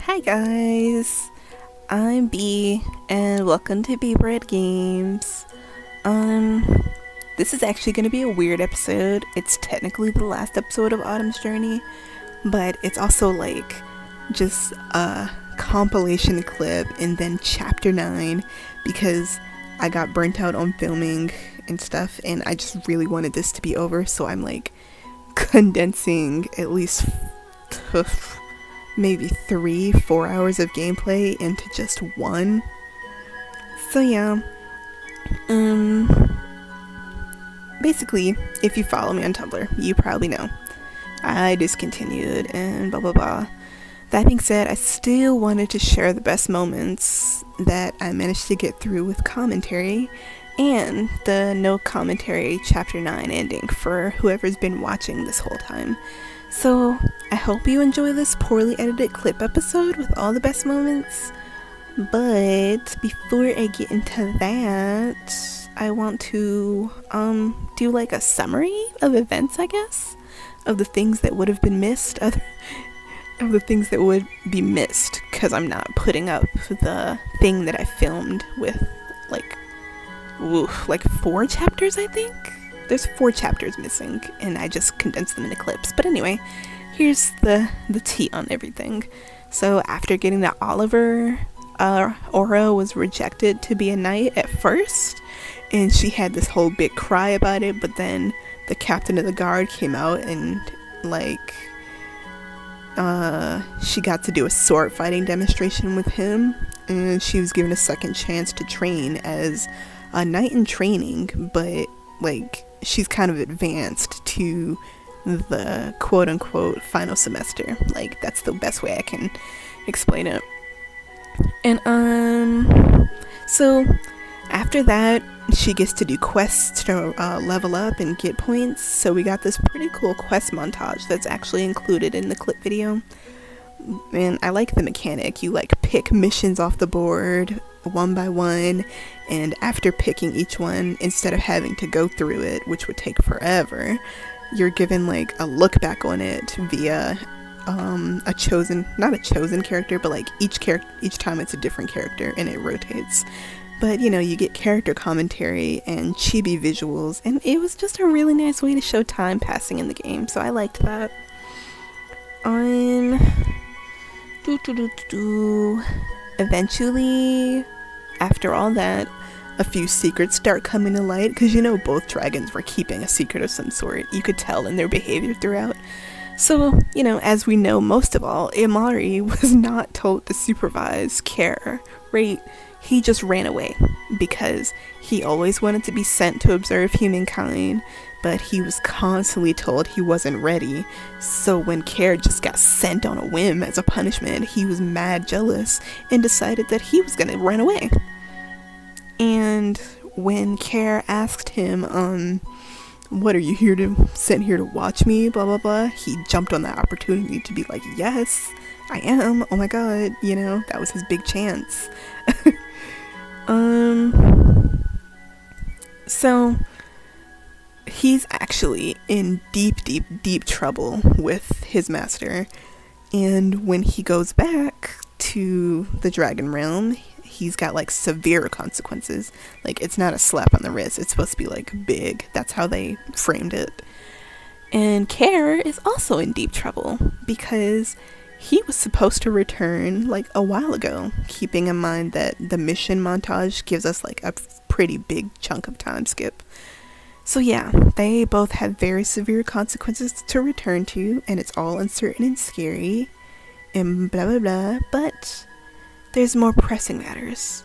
Hi guys, I'm B, and welcome to beebreadgames. This is actually going to be a weird episode. It's technically the last episode of Autumn's Journey, but it's also like just a compilation clip and then chapter 9 because I got burnt out on filming and stuff, and I just really wanted this to be over, so I'm like condensing at least maybe 3-4 hours of gameplay into just one. So yeah, basically, if you follow me on Tumblr, you probably know I discontinued and blah blah blah. That being said, I still wanted to share the best moments that I managed to get through with commentary and the no commentary chapter 9 ending for whoever's been watching this whole time. So I hope you enjoy this poorly edited clip episode with all the best moments. But before I get into that, I want to do like a summary of events, I guess, of the things that would have been missed, of the things that would be missed, because I'm not putting up the thing that I filmed with like 4 chapters, I think. There's 4 chapters missing, and I just condensed them into clips. But anyway, here's the tea on everything. So after getting that Oliver, Aura was rejected to be a knight at first, and she had this whole big cry about it, but then the captain of the guard came out and she got to do a sword fighting demonstration with him, and she was given a second chance to train as a knight in training, but she's kind of advanced to the quote-unquote final semester. That's the best way I can explain it. And so after that, she gets to do quests to level up and get points. So we got this pretty cool quest montage that's actually included in the clip video, and I like the mechanic. You pick missions off the board one by one, and after picking each one, instead of having to go through it, which would take forever, you're given a look back on it via not a chosen character, but each time it's a different character and it rotates. But you get character commentary and chibi visuals, and it was just a really nice way to show time passing in the game, so I liked that. Eventually, after all that, a few secrets start coming to light, because both dragons were keeping a secret of some sort. You could tell in their behavior throughout. So, as we know most of all, Imari was not told to supervise Care, right? He just ran away because he always wanted to be sent to observe humankind, but he was constantly told he wasn't ready. So when Care just got sent on a whim as a punishment, he was mad jealous and decided that he was gonna run away. And when Care asked him, what are you sent here to watch me, blah blah blah, he jumped on that opportunity to be like, yes, I am, oh my god, that was his big chance. So he's actually in deep trouble with his master, and when he goes back to the dragon realm, he's got severe consequences. It's not a slap on the wrist, it's supposed to be big. That's how they framed it. And Care is also in deep trouble because he was supposed to return a while ago, keeping in mind that the mission montage gives us a pretty big chunk of time skip. So yeah, they both have very severe consequences to return to, and it's all uncertain and scary and blah blah blah, but there's more pressing matters.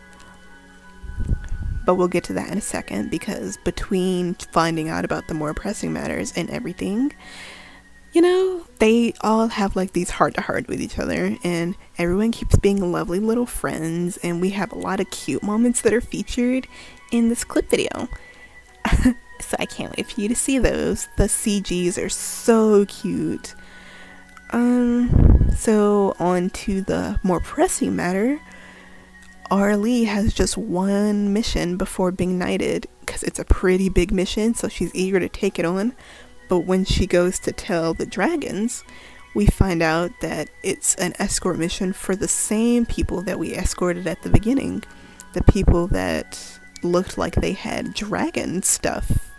But we'll get to that in a second, because between finding out about the more pressing matters and everything, they all have these heart-to-heart with each other, and everyone keeps being lovely little friends, and we have a lot of cute moments that are featured in this clip video. So I can't wait for you to see those. The CGs are so cute. So on to the more pressing matter. Arlie has just one mission before being knighted, because it's a pretty big mission, so she's eager to take it on. But when she goes to tell the dragons, we find out that it's an escort mission for the same people that we escorted at the beginning. The people that looked like they had dragon stuff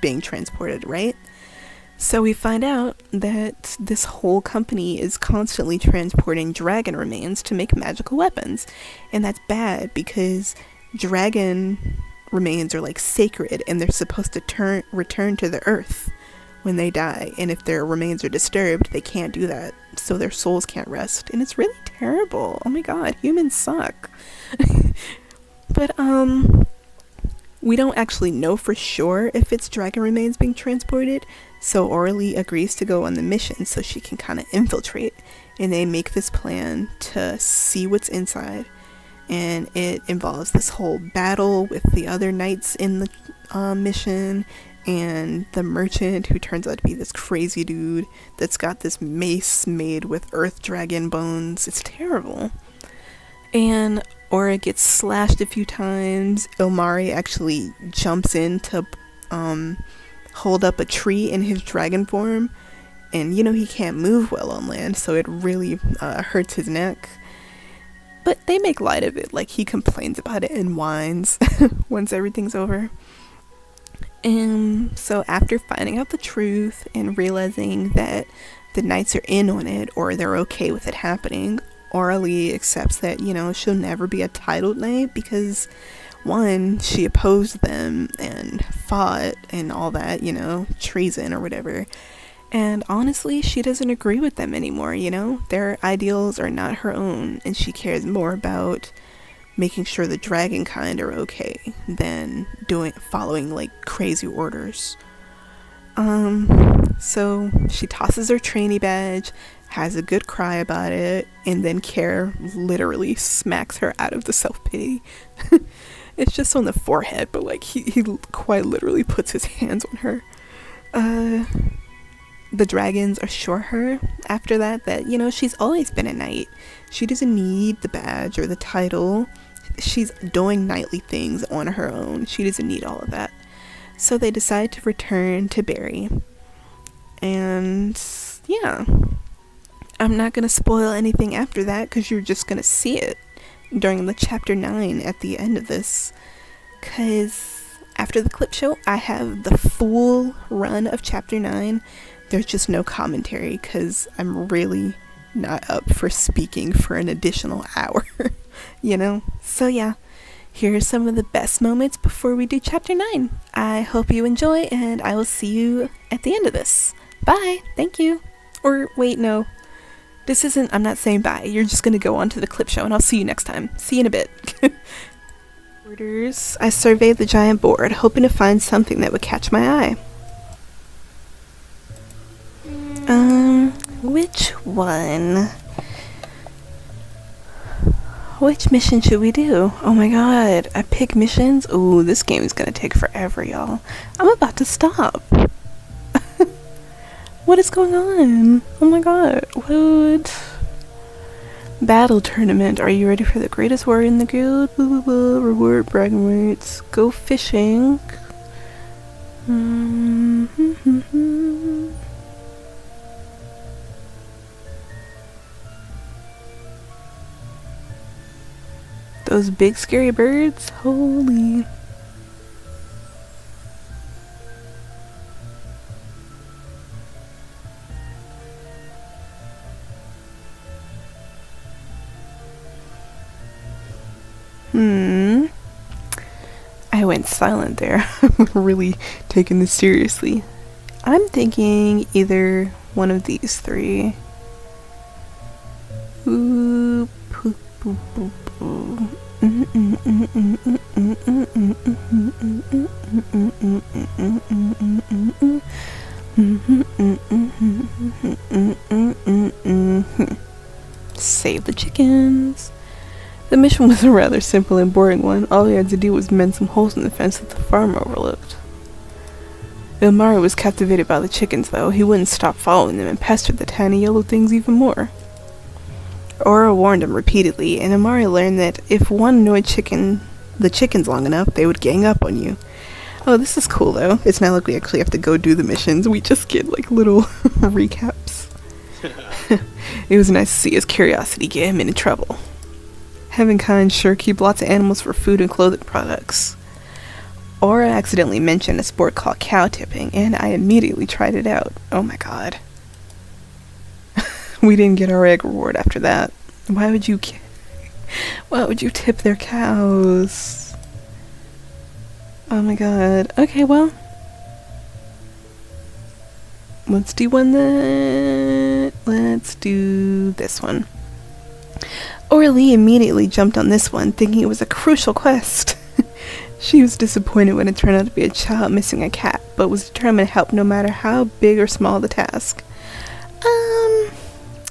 being transported, right? So we find out that this whole company is constantly transporting dragon remains to make magical weapons. And that's bad because dragon remains are like sacred and they're supposed to return to the earth when they die. And if their remains are disturbed, they can't do that. So their souls can't rest. And it's really terrible. Oh my god, humans suck. But, we don't actually know for sure if it's dragon remains being transported, so Orly agrees to go on the mission so she can kind of infiltrate, and they make this plan to see what's inside, and it involves this whole battle with the other knights in the mission, and the merchant, who turns out to be this crazy dude that's got this mace made with earth dragon bones. It's terrible. And Aura gets slashed a few times. Ilmari actually jumps in to hold up a tree in his dragon form. And, you know, he can't move well on land, so it really hurts his neck. But they make light of it. Like, he complains about it and whines once everything's over. And so after finding out the truth and realizing that the knights are in on it, or they're okay with it happening, Orly accepts that, you know, she'll never be a titled knight because, one, she opposed them and fought and all that, you know, treason or whatever. And honestly, she doesn't agree with them anymore, you know? Their ideals are not her own, and she cares more about making sure the dragon kind are okay than following like crazy orders. So she tosses her trainee badge, has a good cry about it, and then Care literally smacks her out of the self-pity. It's just on the forehead, but like he quite literally puts his hands on her. The dragons assure her after that, you know, she's always been a knight. She doesn't need the badge or the title. She's doing knightly things on her own. She doesn't need all of that. So they decide to return to Barry. And yeah, I'm not going to spoil anything after that because you're just going to see it during the chapter 9 at the end of this. Because after the clip show, I have the full run of chapter 9. There's just no commentary because I'm really not up for speaking for an additional hour, you know? So yeah, here are some of the best moments before we do chapter 9. I hope you enjoy, and I will see you at the end of this. Bye! Thank you! Or wait, no. I'm not saying bye. You're just gonna go on to the clip show, and I'll see you next time. See you in a bit. Orders. I surveyed the giant board, hoping to find something that would catch my eye. Which one? Which mission should we do? Oh my god, I pick missions? Ooh, this game is gonna take forever, y'all. I'm about to stop. What is going on? Oh my god, what? Battle tournament. Are you ready for the greatest warrior in the guild? Blah, blah, blah. Reward bragging rights. Go fishing. Those big scary birds? Holy. I went silent there. I'm really taking this seriously. I'm thinking either one of these three. Boop, boop, boop, boop, boop. Save the chickens. The mission was a rather simple and boring one. All we had to do was mend some holes in the fence that the farm overlooked. Ilmari was captivated by the chickens, though. He wouldn't stop following them and pestered the tiny yellow things even more. Aura warned him repeatedly, and Ilmari learned that if one annoyed the chickens long enough, they would gang up on you. Oh, this is cool though. It's not like we actually have to go do the missions. We just get like little recaps. It was nice to see his curiosity get him into trouble. Heavenkind sure keep lots of animals for food and clothing products. Aura accidentally mentioned a sport called cow tipping, and I immediately tried it out. Oh my god. We didn't get our egg reward after that. Why would you tip their cows? Oh my god. Okay, well. Let's do one that... Let's do this one. Orly immediately jumped on this one, thinking it was a crucial quest. She was disappointed when it turned out to be a child missing a cat, but was determined to help no matter how big or small the task.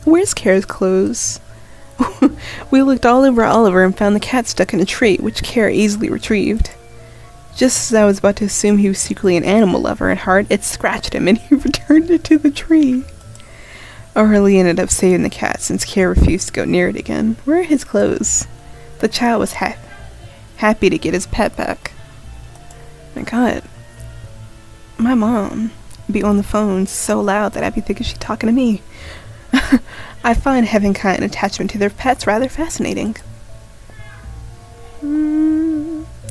Where's Kara's clothes? We looked all over Oliver and found the cat stuck in a tree, which Kara easily retrieved. Just as I was about to assume he was secretly an animal lover at heart, it scratched him and he returned it to the tree. Orly ended up saving the cat since Kara refused to go near it again. Where are his clothes? The child was happy to get his pet back. My god. My mom be on the phone so loud that I'd be thinking she's talking to me. I find Heavenkind attachment to their pets rather fascinating.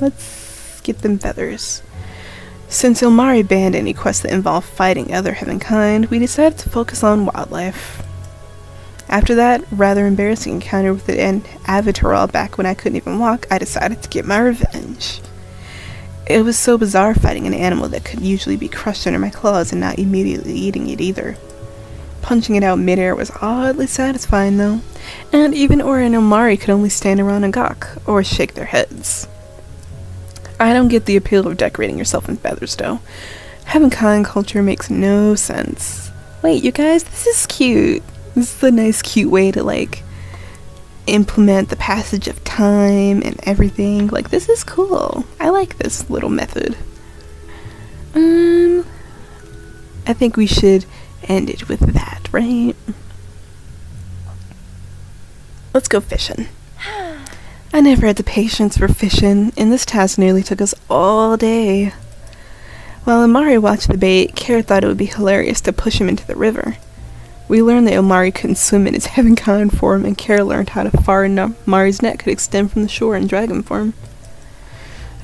Let's get them feathers. Since Ilmari banned any quests that involve fighting other Heavenkind, we decided to focus on wildlife. After that rather embarrassing encounter with an Avatar back when I couldn't even walk, I decided to get my revenge. It was so bizarre fighting an animal that could usually be crushed under my claws and not immediately eating it either. Punching it out midair was oddly satisfying though, and even Aura and Ilmari could only stand around and gawk, or shake their heads. I don't get the appeal of decorating yourself in feathers though. Heavenkind culture makes no sense. Wait, you guys, this is cute. This is a nice cute way to like implement the passage of time and everything. Like, this is cool. I like this little method. I think we should end it with that, right? Let's go fishing. I never had the patience for fishing, and this task nearly took us all day. While Amari watched the bait, Kara thought it would be hilarious to push him into the river. We learned that Amari couldn't swim in his Heavenkind form, and Kara learned how far Amari's net could extend from the shore in dragon form.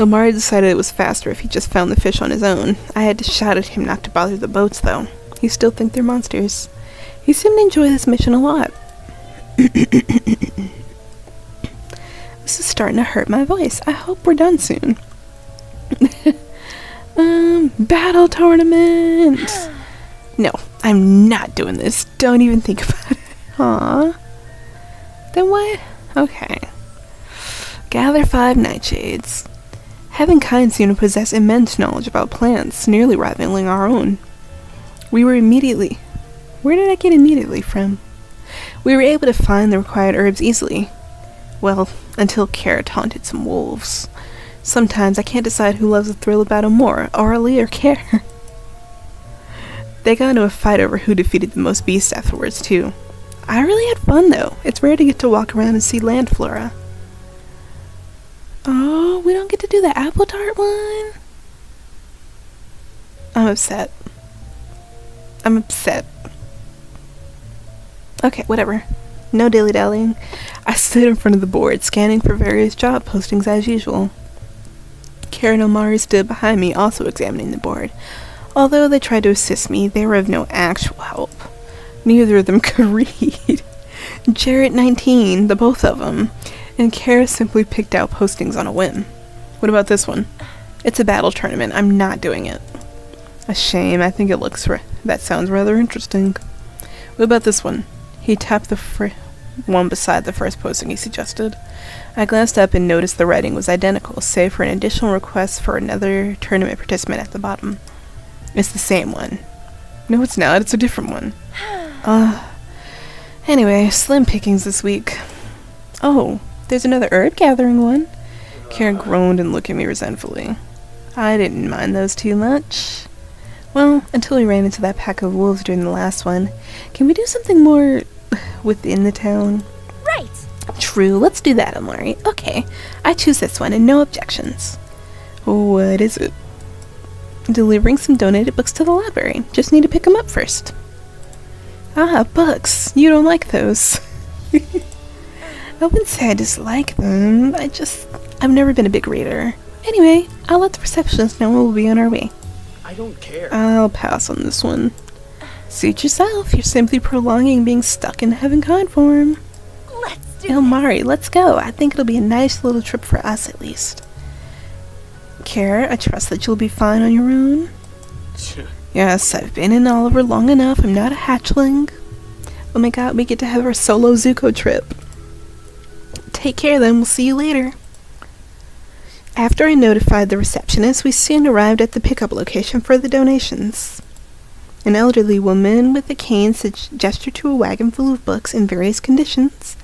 Amari decided it was faster if he just found the fish on his own. I had to shout at him not to bother the boats, though. He still thinks they're monsters. He seemed to enjoy this mission a lot. This is starting to hurt my voice. I hope we're done soon. Battle tournament! No, I'm not doing this. Don't even think about it. Aww. Then what? Okay. Gather 5 nightshades. Heavenkind seemed to possess immense knowledge about plants, nearly rivaling our own. We were immediately... Where did I get immediately from? We were able to find the required herbs easily. Well, until Kara taunted some wolves. Sometimes I can't decide who loves the thrill of battle more, Orly or Kara. They got into a fight over who defeated the most beasts afterwards, too. I really had fun, though. It's rare to get to walk around and see land flora. Oh, we don't get to do the apple tart one? I'm upset. Okay, whatever. No dilly-dallying. I stood in front of the board, scanning for various job postings as usual. Kara and Omari stood behind me, also examining the board. Although they tried to assist me, they were of no actual help. Neither of them could read. Jarrett 19, the both of them, and Kara simply picked out postings on a whim. What about this one? It's a battle tournament. I'm not doing it. A shame. I think it looks that sounds rather interesting. What about this one? He tapped the one beside the first posting he suggested. I glanced up and noticed the writing was identical, save for an additional request for another tournament participant at the bottom. It's the same one. No, it's not. It's a different one. Anyway, slim pickings this week. Oh, there's another herb gathering one. Karen groaned and looked at me resentfully. I didn't mind those too much. Well, until we ran into that pack of wolves during the last one. Can we do something more within the town? Right! True, let's do that, Amari. Okay, I choose this one and no objections. What is it? delivering some donated books to the library. Just need to pick them up first. Ah, books. You don't like those. I wouldn't say I dislike them. I've never been a big reader. Anyway, I'll let the receptionist know we'll be on our way. I don't care. I'll pass on this one. Suit yourself. You're simply prolonging being stuck in heaven-kind form. Let's do Ilmari, let's go. I think it'll be a nice little trip for us, at least. Kara, I trust that you'll be fine on your own. Yes, I've been in Oliver long enough. I'm not a hatchling. Oh my god, we get to have our solo Zuko trip. Take care then, we'll see you later. After I notified the receptionist, we soon arrived at the pickup location for the donations. An elderly woman with a cane gestured to a wagon full of books in various conditions,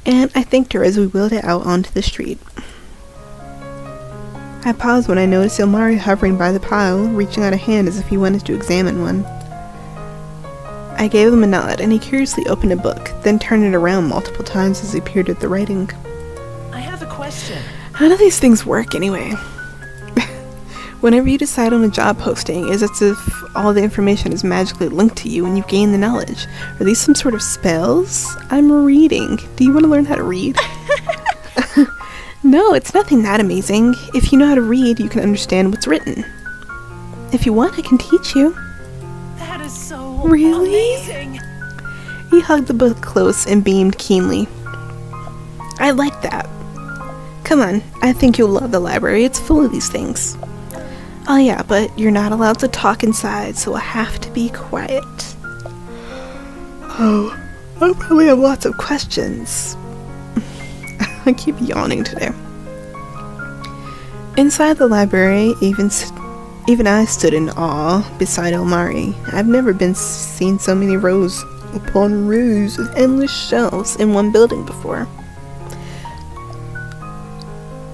and I thanked her as we wheeled it out onto the street. I paused when I noticed Ilmari hovering by the pile, reaching out a hand as if he wanted to examine one. I gave him a nod, and he curiously opened a book, then turned it around multiple times as he peered at the writing. I have a question. How do these things work anyway? Whenever you decide on a job posting, it's as if all the information is magically linked to you and you gain the knowledge. Are these some sort of spells? I'm reading. Do you want to learn how to read? No, it's nothing that amazing. If you know how to read, you can understand what's written. If you want, I can teach you. That is so Really? amazing. He hugged the book close and beamed keenly. I like that. Come on, I think you'll love the library. It's full of these things. Oh yeah, but you're not allowed to talk inside, so I have to be quiet. Oh, I probably have lots of questions. I keep yawning today. Inside the library, even I stood in awe beside Ilmari. I've never seen so many rows upon rows of endless shelves in one building before.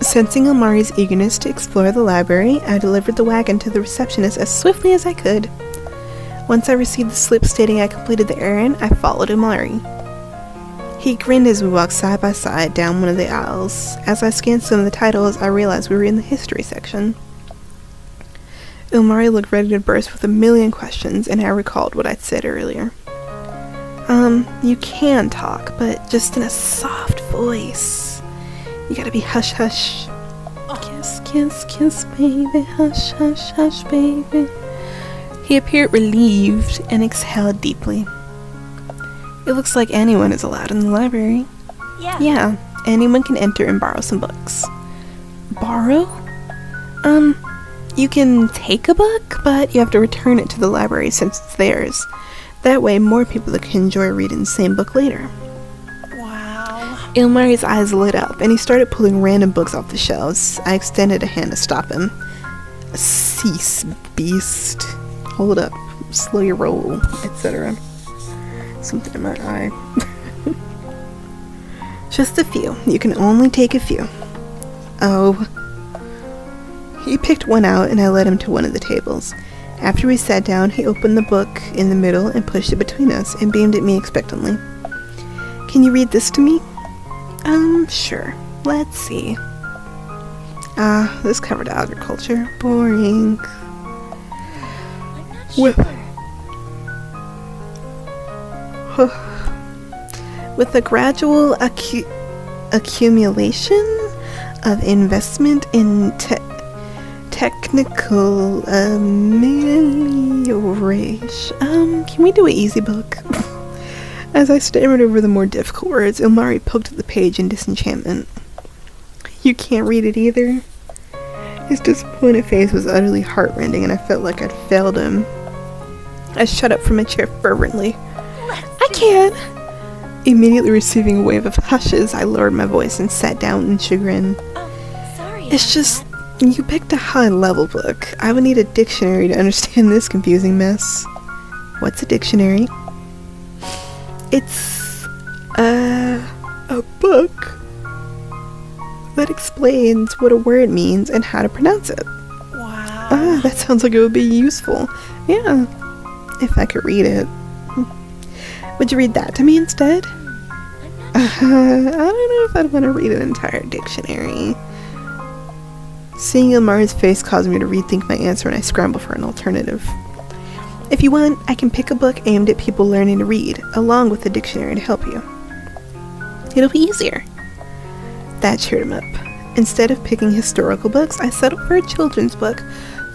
Sensing Ilmari's eagerness to explore the library, I delivered the wagon to the receptionist as swiftly as I could. Once I received the slip stating I completed the errand, I followed Ilmari. He grinned as we walked side by side down one of the aisles. As I scanned some of the titles, I realized we were in the history section. Ilmari looked ready to burst with a million questions, and I recalled what I'd said earlier. You can talk, but just in a soft voice. You gotta be hush hush. Kiss, kiss, kiss, baby, hush, hush, hush, baby. He appeared relieved and exhaled deeply. It looks like anyone is allowed in the library. Yeah, anyone can enter and borrow some books. Borrow? You can take a book, but you have to return it to the library since it's theirs. That way, more people can enjoy reading the same book later. Wow. Ilmari's eyes lit up, and he started pulling random books off the shelves. I extended a hand to stop him. Cease, beast. Hold up. Slow your roll, etc. Something in my eye. Just a few. You can only take a few. Oh. He picked one out, and I led him to one of the tables. After we sat down, he opened the book in the middle and pushed it between us and beamed at me expectantly. Can you read this to me? Sure. Let's see. This covered agriculture. Boring. I'm not sure. With a gradual accumulation of investment in technical amelioration. Can we do an easy book? As I stammered over the more difficult words, Ilmari poked at the page in disenchantment. You can't read it either? His disappointed face was utterly heartrending, and I felt like I'd failed him. I shot up from my chair fervently. I can! Immediately receiving a wave of hushes, I lowered my voice and sat down in chagrin. Oh, sorry. It's just, you picked a high-level book. I would need a dictionary to understand this confusing mess. What's a dictionary? It's a book that explains what a word means and how to pronounce it. Wow. That sounds like it would be useful. Yeah, if I could read it. Would you read that to me instead? I'm not sure. I don't know if I'd want to read an entire dictionary. Seeing Ilmari's face caused me to rethink my answer, and I scrambled for an alternative. If you want, I can pick a book aimed at people learning to read, along with a dictionary to help you. It'll be easier. That cheered him up. Instead of picking historical books, I settled for a children's book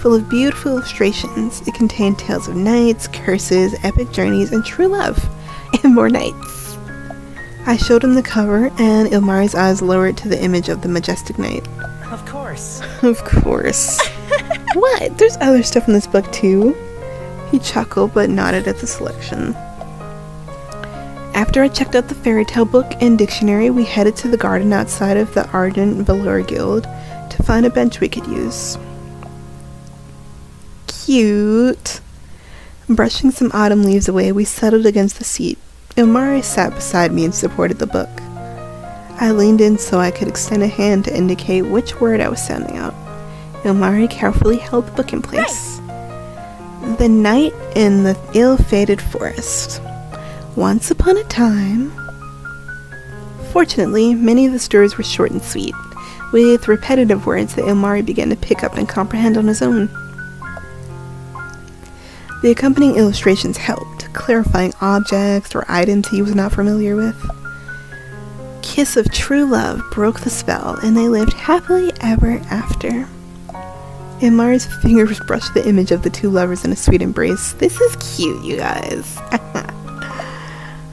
full of beautiful illustrations. It contained tales of knights, curses, epic journeys, and true love. And more knights. I showed him the cover, and Ilmari's eyes lowered to the image of the majestic knight. Of course. Of course. What? There's other stuff in this book too. He chuckled but nodded at the selection. After I checked out the fairy tale book and dictionary, we headed to the garden outside of the Ardent Velour Guild to find a bench we could use. Cute. Brushing some autumn leaves away, we settled against the seat. Ilmari sat beside me and supported the book. I leaned in so I could extend a hand to indicate which word I was sounding out. Ilmari carefully held the book in place. The Night in the Ill-Fated Forest. Once upon a time... Fortunately, many of the stories were short and sweet, with repetitive words that Ilmari began to pick up and comprehend on his own. The accompanying illustrations helped, clarifying objects or items he was not familiar with. Kiss of true love broke the spell, and they lived happily ever after. Ilmari's fingers brushed the image of the two lovers in a sweet embrace. This is cute, you guys.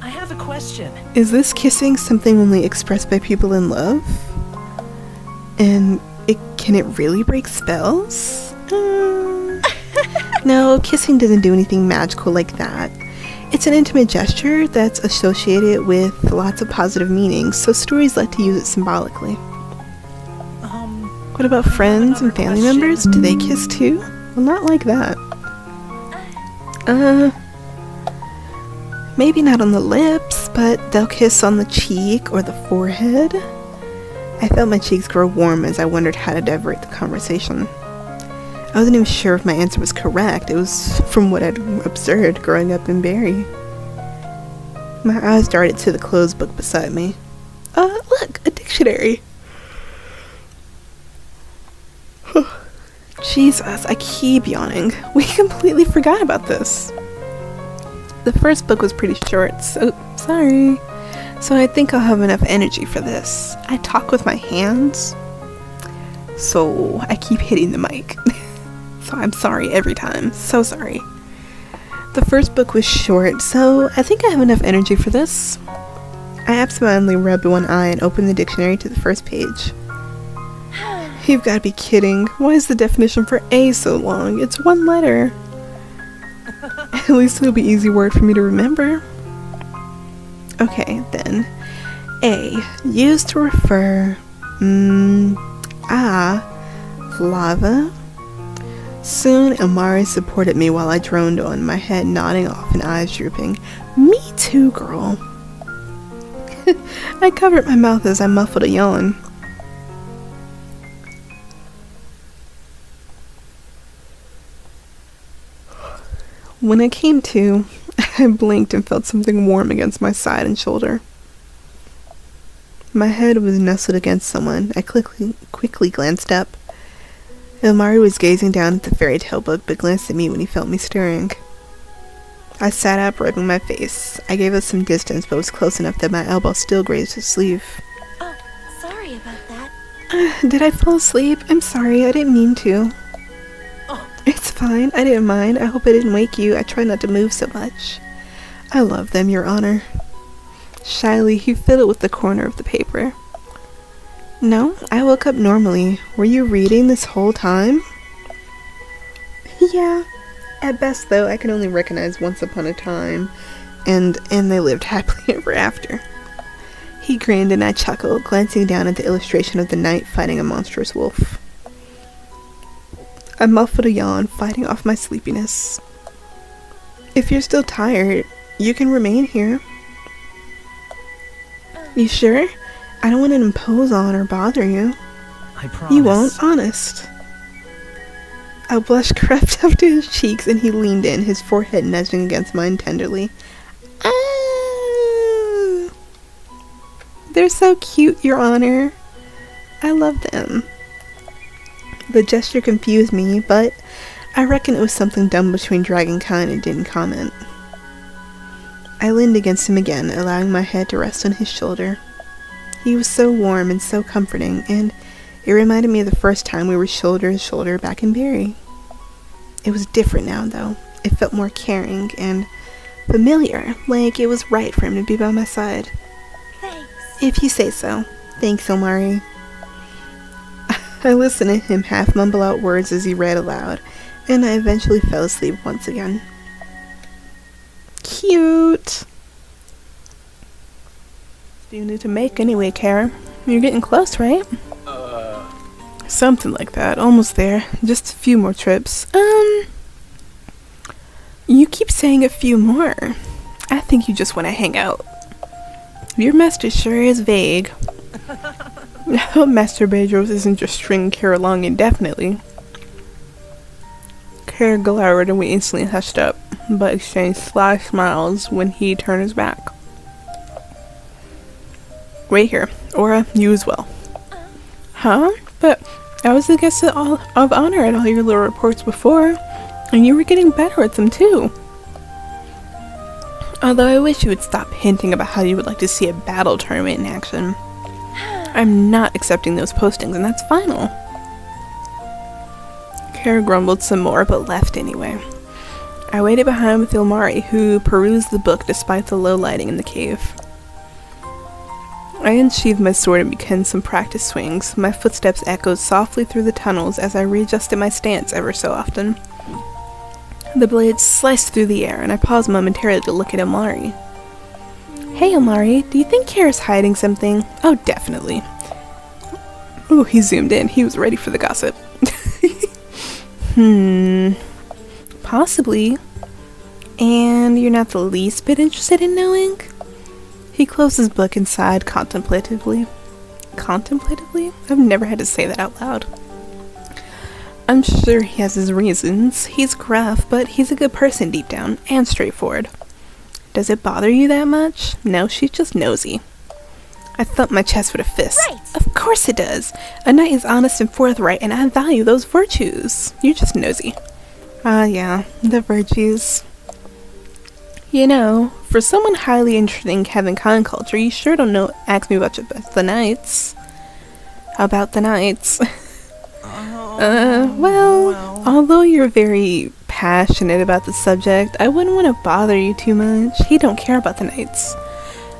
I have a question. Is this kissing something only expressed by people in love? And can it really break spells? No, kissing doesn't do anything magical like that. It's an intimate gesture that's associated with lots of positive meanings, so stories like to use it symbolically. What about friends and family members? Do they kiss too? Well, not like that. Maybe not on the lips, but they'll kiss on the cheek or the forehead. I felt my cheeks grow warm as I wondered how to divert the conversation. I wasn't even sure if my answer was correct. It was from what I'd observed growing up in Barry. My eyes darted to the closed book beside me. Look, a dictionary. Jesus, I keep yawning. We completely forgot about this. The first book was pretty short, so sorry. So I think I'll have enough energy for this. I talk with my hands, so I keep hitting the mic. So I'm sorry every time. So sorry. The first book was short, so I think I have enough energy for this. I absentmindedly rubbed one eye and opened the dictionary to the first page. You've got to be kidding. Why is the definition for A so long? It's one letter. At least it'll be an easy word for me to remember. Okay, then. A. Used to refer... lava. Soon, Ilmari supported me while I droned on, my head nodding off and eyes drooping. Me too, girl. I covered my mouth as I muffled a yawn. When I came to, I blinked and felt something warm against my side and shoulder. My head was nestled against someone. I quickly glanced up. Ilmari was gazing down at the fairy tale book, but glanced at me when he felt me stirring. I sat up, rubbing my face. I gave us some distance, but was close enough that my elbow still grazed his sleeve. Oh, sorry about that. Did I fall asleep? I'm sorry, I didn't mean to. It's fine, I didn't mind. I hope I didn't wake you. I try not to move so much. I love them, Your Honor. Shyly, he fiddled with the corner of the paper. No, I woke up normally. Were you reading this whole time? Yeah. At best, though, I can only recognize Once Upon a Time, and They Lived Happily Ever After. He grinned and I chuckled, glancing down at the illustration of the knight fighting a monstrous wolf. I muffled a yawn, fighting off my sleepiness. If you're still tired, you can remain here. You sure? I don't want to impose on or bother you. I promise. You won't, honest. A blush crept up to his cheeks and he leaned in, his forehead nudging against mine tenderly. Ah! They're so cute, Your Honor. I love them. The gesture confused me, but I reckon it was something done between Dragonkind and didn't comment. I leaned against him again, allowing my head to rest on his shoulder. He was so warm and so comforting, and it reminded me of the first time we were shoulder to shoulder back in Barry. It was different now, though. It felt more caring and familiar, like it was right for him to be by my side. Thanks. If you say so. Thanks, Omari. I listened to him half mumble out words as he read aloud, and I eventually fell asleep once again. Cute! What do you need to make anyway, Kara? You're getting close, right? Something like that. Almost there. Just a few more trips. You keep saying a few more. I think you just want to hang out. Your master sure is vague. I hope Master Bedros isn't just stringing Kara along indefinitely. Kara glowered and we instantly hushed up, but exchanged sly smiles when he turned his back. Wait here. Aura, you as well. Huh? But I was the guest of honor at all your little reports before, and you were getting better at them too. Although I wish you would stop hinting about how you would like to see a battle tournament in action. I'm not accepting those postings, and that's final. Kara grumbled some more, but left anyway. I waited behind with Ilmari, who perused the book despite the low lighting in the cave. I unsheathed my sword and began some practice swings. My footsteps echoed softly through the tunnels as I readjusted my stance ever so often. The blade sliced through the air, and I paused momentarily to look at Ilmari. Hey Ilmari, do you think Kara's hiding something? Oh, definitely. Ooh, he zoomed in. He was ready for the gossip. Possibly. And you're not the least bit interested in knowing? He closed his book and sighed contemplatively. Contemplatively? I've never had to say that out loud. I'm sure he has his reasons. He's gruff, but he's a good person deep down, and straightforward. Does it bother you that much? No, she's just nosy. I thumped my chest with a fist. Right. Of course it does. A knight is honest and forthright, and I value those virtues. You're just nosy. Yeah, the virtues. You know, for someone highly interested in Kevin Khan culture, you sure don't know. Ask me much about the knights. About the knights. Well, although you're very passionate about the subject, I wouldn't want to bother you too much. He don't care about the knights.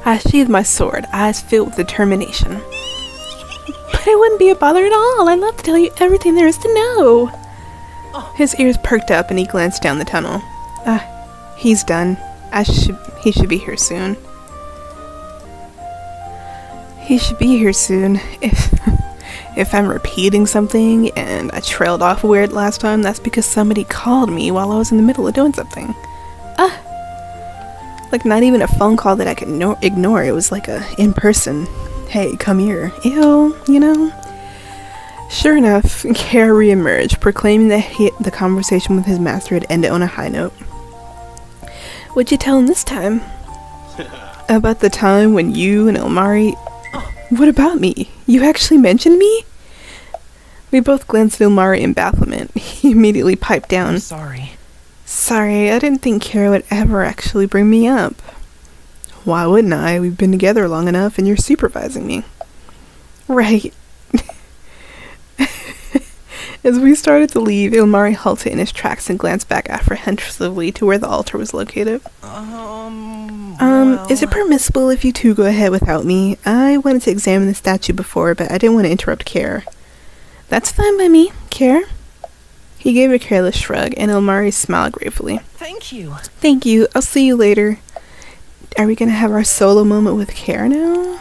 I sheathed my sword, eyes filled with determination. But it wouldn't be a bother at all. I'd love to tell you everything there is to know. His ears perked up and he glanced down the tunnel. He's done. He should be here soon. He should be here soon. If I'm repeating something and I trailed off weird last time, that's because somebody called me while I was in the middle of doing something. Like not even a phone call that I could ignore. It was like a in-person, hey, come here. Ew, you know? Sure enough, Kara re-emerged, proclaiming that the conversation with his master had ended on a high note. What'd you tell him this time? About the time when you and Ilmari... What about me? You actually mentioned me? We both glanced at Ilmari in bafflement. He immediately piped down. Sorry, I didn't think Kara would ever actually bring me up. Why wouldn't I? We've been together long enough and you're supervising me. Right. As we started to leave, Ilmari halted in his tracks and glanced back apprehensively to where the altar was located. Is it permissible if you two go ahead without me? I wanted to examine the statue before, but I didn't want to interrupt Kara. That's fine by me, Kara. He gave a careless shrug, and Ilmari smiled gratefully. Thank you. Thank you. I'll see you later. Are we gonna have our solo moment with Kara now?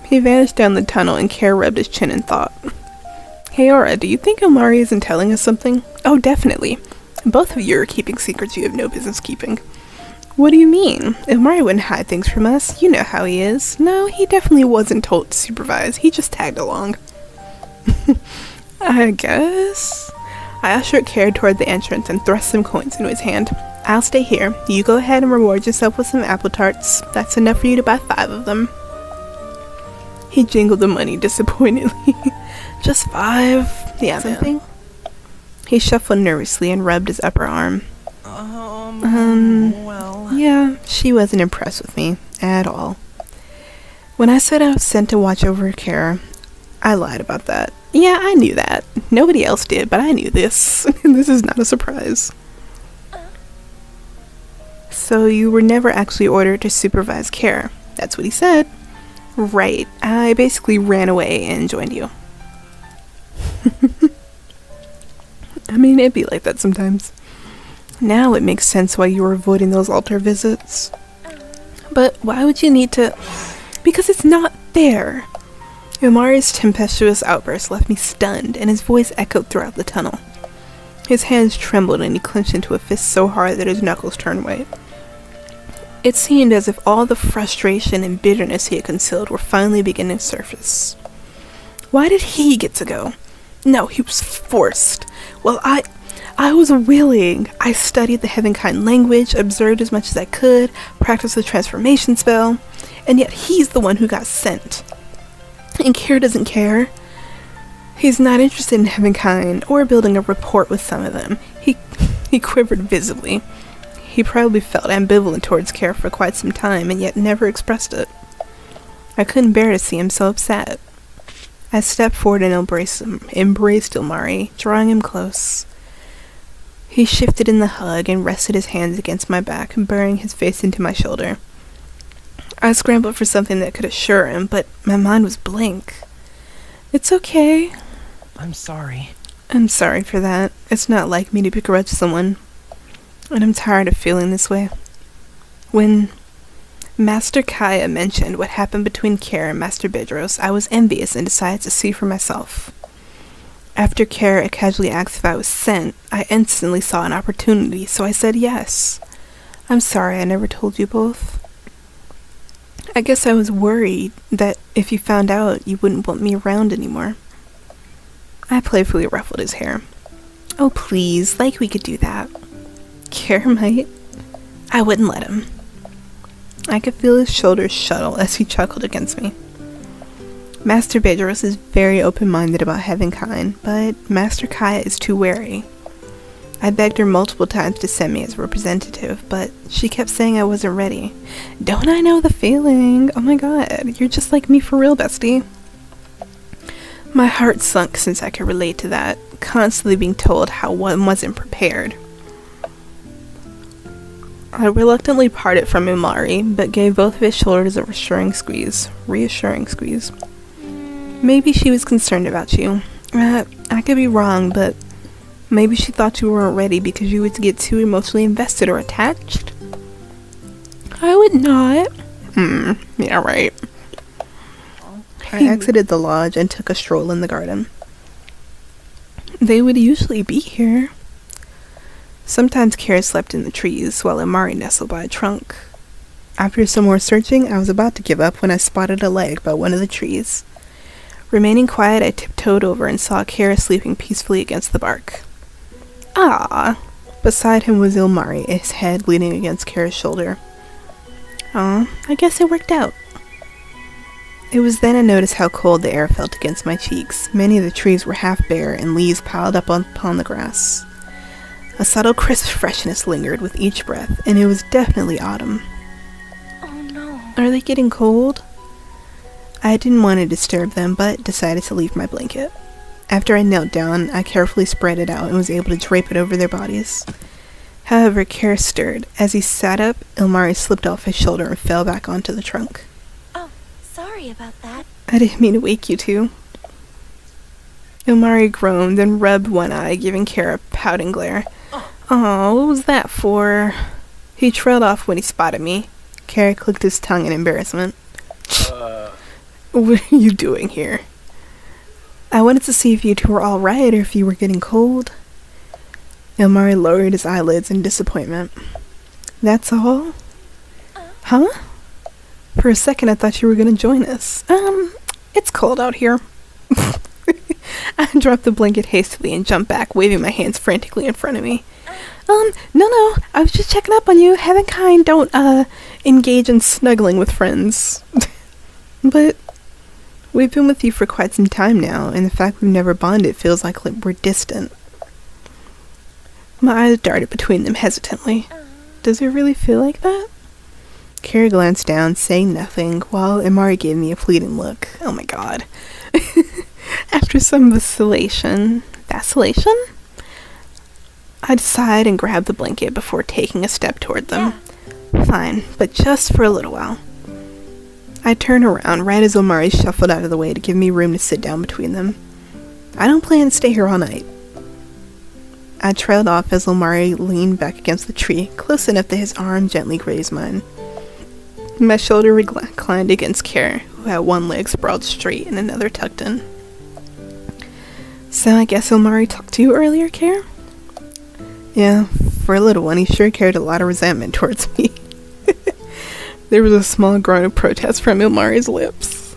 He vanished down the tunnel, and Kara rubbed his chin in thought. Hey Aura, do you think Ilmari isn't telling us something? Oh, definitely. Both of you are keeping secrets you have no business keeping. What do you mean? Ilmari wouldn't hide things from us. You know how he is. No, he definitely wasn't told to supervise. He just tagged along. I guess. I ushered Kara toward the entrance and thrust some coins into his hand. I'll stay here. You go ahead and reward yourself with some apple tarts. That's enough for you to buy 5 of them. He jingled the money disappointedly. Just 5. Yeah, something. He shuffled nervously and rubbed his upper arm. Well... Yeah, she wasn't impressed with me at all. When I said I was sent to watch over Kara, I lied about that. Yeah, I knew that. Nobody else did, but I knew this. This is not a surprise. So you were never actually ordered to supervise Kara. That's what he said. Right. I basically ran away and joined you. I mean, it'd be like that sometimes. Now it makes sense why you were avoiding those altar visits. But why would you need to... Because it's not there. Umari's tempestuous outburst left me stunned, and his voice echoed throughout the tunnel. His hands trembled, and he clenched into a fist so hard that his knuckles turned white. It seemed as if all the frustration and bitterness he had concealed were finally beginning to surface. Why did he get to go? No, he was forced. Well, I was willing. I studied the Heavenkind language, observed as much as I could, practiced the transformation spell, and yet he's the one who got sent. And Kara doesn't care. He's not interested in Heavenkind or building a rapport with some of them. He quivered visibly. He probably felt ambivalent towards Kara for quite some time and yet never expressed it. I couldn't bear to see him so upset. I stepped forward and embraced Ilmari, drawing him close. He shifted in the hug and rested his hands against my back, burying his face into my shoulder. I scrambled for something that could assure him, but my mind was blank. It's okay. I'm sorry. I'm sorry for that. It's not like me to begrudge someone. And I'm tired of feeling this way. When Master Kaya mentioned what happened between Kara and Master Bedros, I was envious and decided to see for myself. After Kara casually asked if I was sent, I instantly saw an opportunity, so I said yes. I'm sorry I never told you both. I guess I was worried that if you found out, you wouldn't want me around anymore. I playfully ruffled his hair. Oh please, like we could do that. Kara might. I wouldn't let him. I could feel his shoulders shuttle as he chuckled against me. Master Bedros is very open-minded about Heavenkind, but Master Kaya is too wary. I begged her multiple times to send me as a representative, but she kept saying I wasn't ready. Don't I know the feeling? Oh my god, you're just like me for real, bestie. My heart sunk since I could relate to that, constantly being told how one wasn't prepared. I reluctantly parted from Umari, but gave both of his shoulders a reassuring squeeze. Maybe she was concerned about you. I could be wrong, but maybe she thought you weren't ready because you would get too emotionally invested or attached. I would not. Yeah, right. I exited the lodge and took a stroll in the garden. They would usually be here. Sometimes Kara slept in the trees while Amari nestled by a trunk. After some more searching, I was about to give up when I spotted a leg by one of the trees. Remaining quiet, I tiptoed over and saw Kara sleeping peacefully against the bark. Ah! Beside him was Ilmari, his head leaning against Kara's shoulder. Aw, I guess it worked out. It was then I noticed how cold the air felt against my cheeks. Many of the trees were half bare and leaves piled up upon the grass. A subtle crisp freshness lingered with each breath, and it was definitely autumn. Oh no. Are they getting cold? I didn't want to disturb them, but decided to leave my blanket. After I knelt down, I carefully spread it out and was able to drape it over their bodies. However, Kara stirred. As he sat up, Ilmari slipped off his shoulder and fell back onto the trunk. Oh, sorry about that. I didn't mean to wake you two. Ilmari groaned, then rubbed one eye, giving Kara a pouting glare. Oh, what was that for? He trailed off when he spotted me. Kara clicked his tongue in embarrassment. What are you doing here? I wanted to see if you two were alright or if you were getting cold. Ilmari lowered his eyelids in disappointment. That's all? Huh? For a second I thought you were gonna join us. It's cold out here. I dropped the blanket hastily and jumped back, waving my hands frantically in front of me. No, I was just checking up on you. Heavenkind don't, engage in snuggling with friends. But We've been with you for quite some time now, and the fact we've never bonded feels like we're distant. My eyes darted between them hesitantly. Does it really feel like that? Kara glanced down, saying nothing, while Imari gave me a fleeting look. Oh my god. After some vacillation, I sighed and grabbed the blanket before taking a step toward them. Fine, but just for a little while. I turned around right as Omari shuffled out of the way to give me room to sit down between them. I don't plan to stay here all night. I trailed off as Omari leaned back against the tree, close enough that his arm gently grazed mine. My shoulder reclined against Kara, who had one leg sprawled straight and another tucked in. So I guess Omari talked to you earlier, Kara? Yeah, for a little one, he sure carried a lot of resentment towards me. There was a small groan of protest from Omari's lips.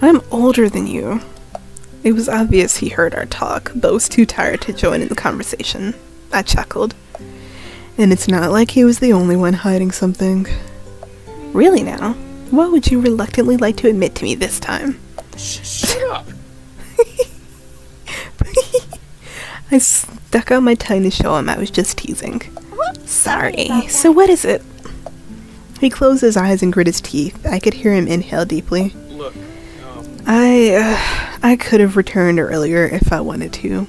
I'm older than you. It was obvious he heard our talk, but was too tired to join in the conversation. I chuckled. And it's not like he was the only one hiding something. Really now? What would you reluctantly like to admit to me this time? Shut up! I stuck out my tongue to show him I was just teasing. Sorry. about So what is it? He closed his eyes and grit his teeth. I could hear him inhale deeply. Look, I could have returned earlier if I wanted to.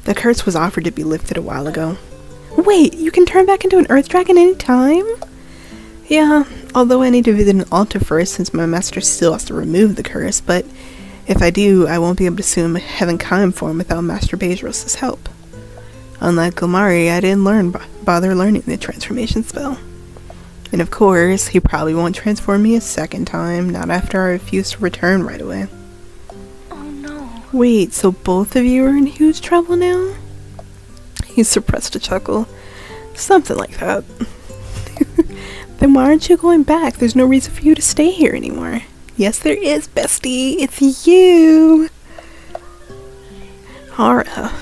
The curse was offered to be lifted a while ago. Wait, you can turn back into an earth dragon any time? Yeah, although I need to visit an altar first since my master still has to remove the curse, but if I do, I won't be able to assume Heavenkind form without Master Bezos' help. Unlike Omari, I didn't bother learning the transformation spell. And of course, he probably won't transform me a second time, not after I refuse to return right away. Oh no. Wait, so both of you are in huge trouble now? He suppressed a chuckle. Something like that. Then why aren't you going back? There's no reason for you to stay here anymore. Yes, there is, bestie. It's you. Hara.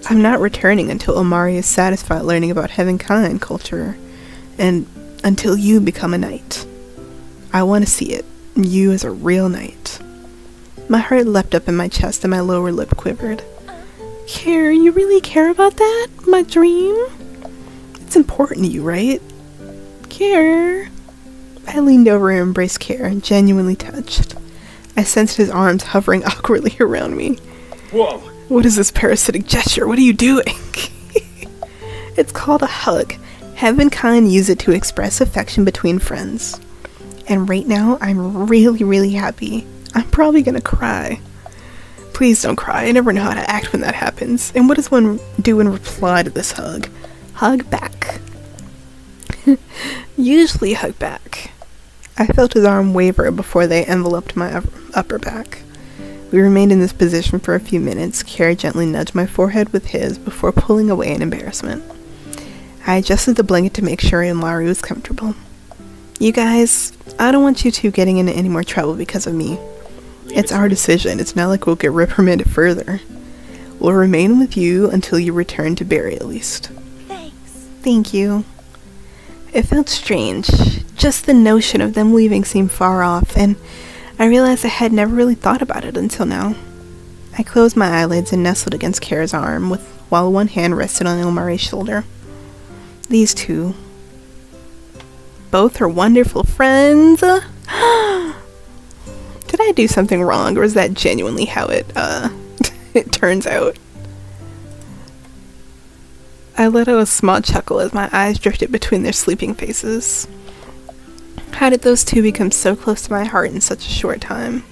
I'm not returning until Omari is satisfied learning about Heavenkind culture, and until you become a knight. I want to see it. You as a real knight. My heart leapt up in my chest and my lower lip quivered. Care, you really care about that? My dream? It's important to you, right? Care. I leaned over and embraced Care, genuinely touched. I sensed his arms hovering awkwardly around me. whoa! What is this parasitic gesture? What are you doing? It's called a hug. Heavenkind use it to express affection between friends. And right now, I'm really, really happy. I'm probably gonna cry. Please don't cry. I never know how to act when that happens. And what does one do in reply to this hug? Hug back. Usually hug back. I felt his arm waver before they enveloped my upper back. We remained in this position for a few minutes. Kara gently nudged my forehead with his before pulling away in embarrassment. I adjusted the blanket to make sure Imari was comfortable. You guys, I don't want you two getting into any more trouble because of me. It's our decision. It's not like we'll get reprimanded further. We'll remain with you until you return to Barry at least. Thanks. Thank you. It felt strange. Just the notion of them leaving seemed far off, and I realized I had never really thought about it until now. I closed my eyelids and nestled against Kara's arm, while one hand rested on Omari's shoulder. These two. Both are wonderful friends. Did I do something wrong, or is that genuinely how it, it turns out? I let out a small chuckle as my eyes drifted between their sleeping faces. How did those two become so close to my heart in such a short time?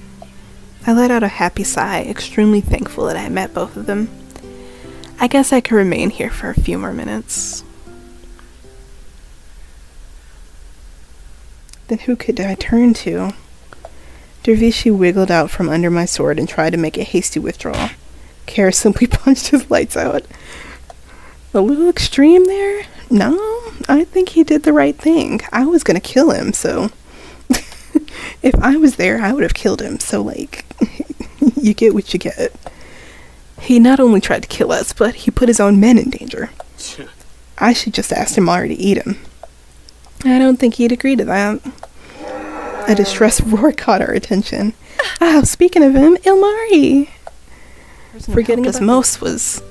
I let out a happy sigh, extremely thankful that I had met both of them. I guess I could remain here for a few more minutes. Then who could I turn to? Dervishi wiggled out from under my sword and tried to make a hasty withdrawal. Kara simply punched his lights out. A little extreme there? No, I think he did the right thing. I was gonna kill him, so... if I was there, I would have killed him, so, like... you get what you get. He not only tried to kill us, but he put his own men in danger. I should just ask Imari to eat him. I don't think he'd agree to that. A distressed roar caught our attention. Speaking of him, Ilmari! Forgetting us most was...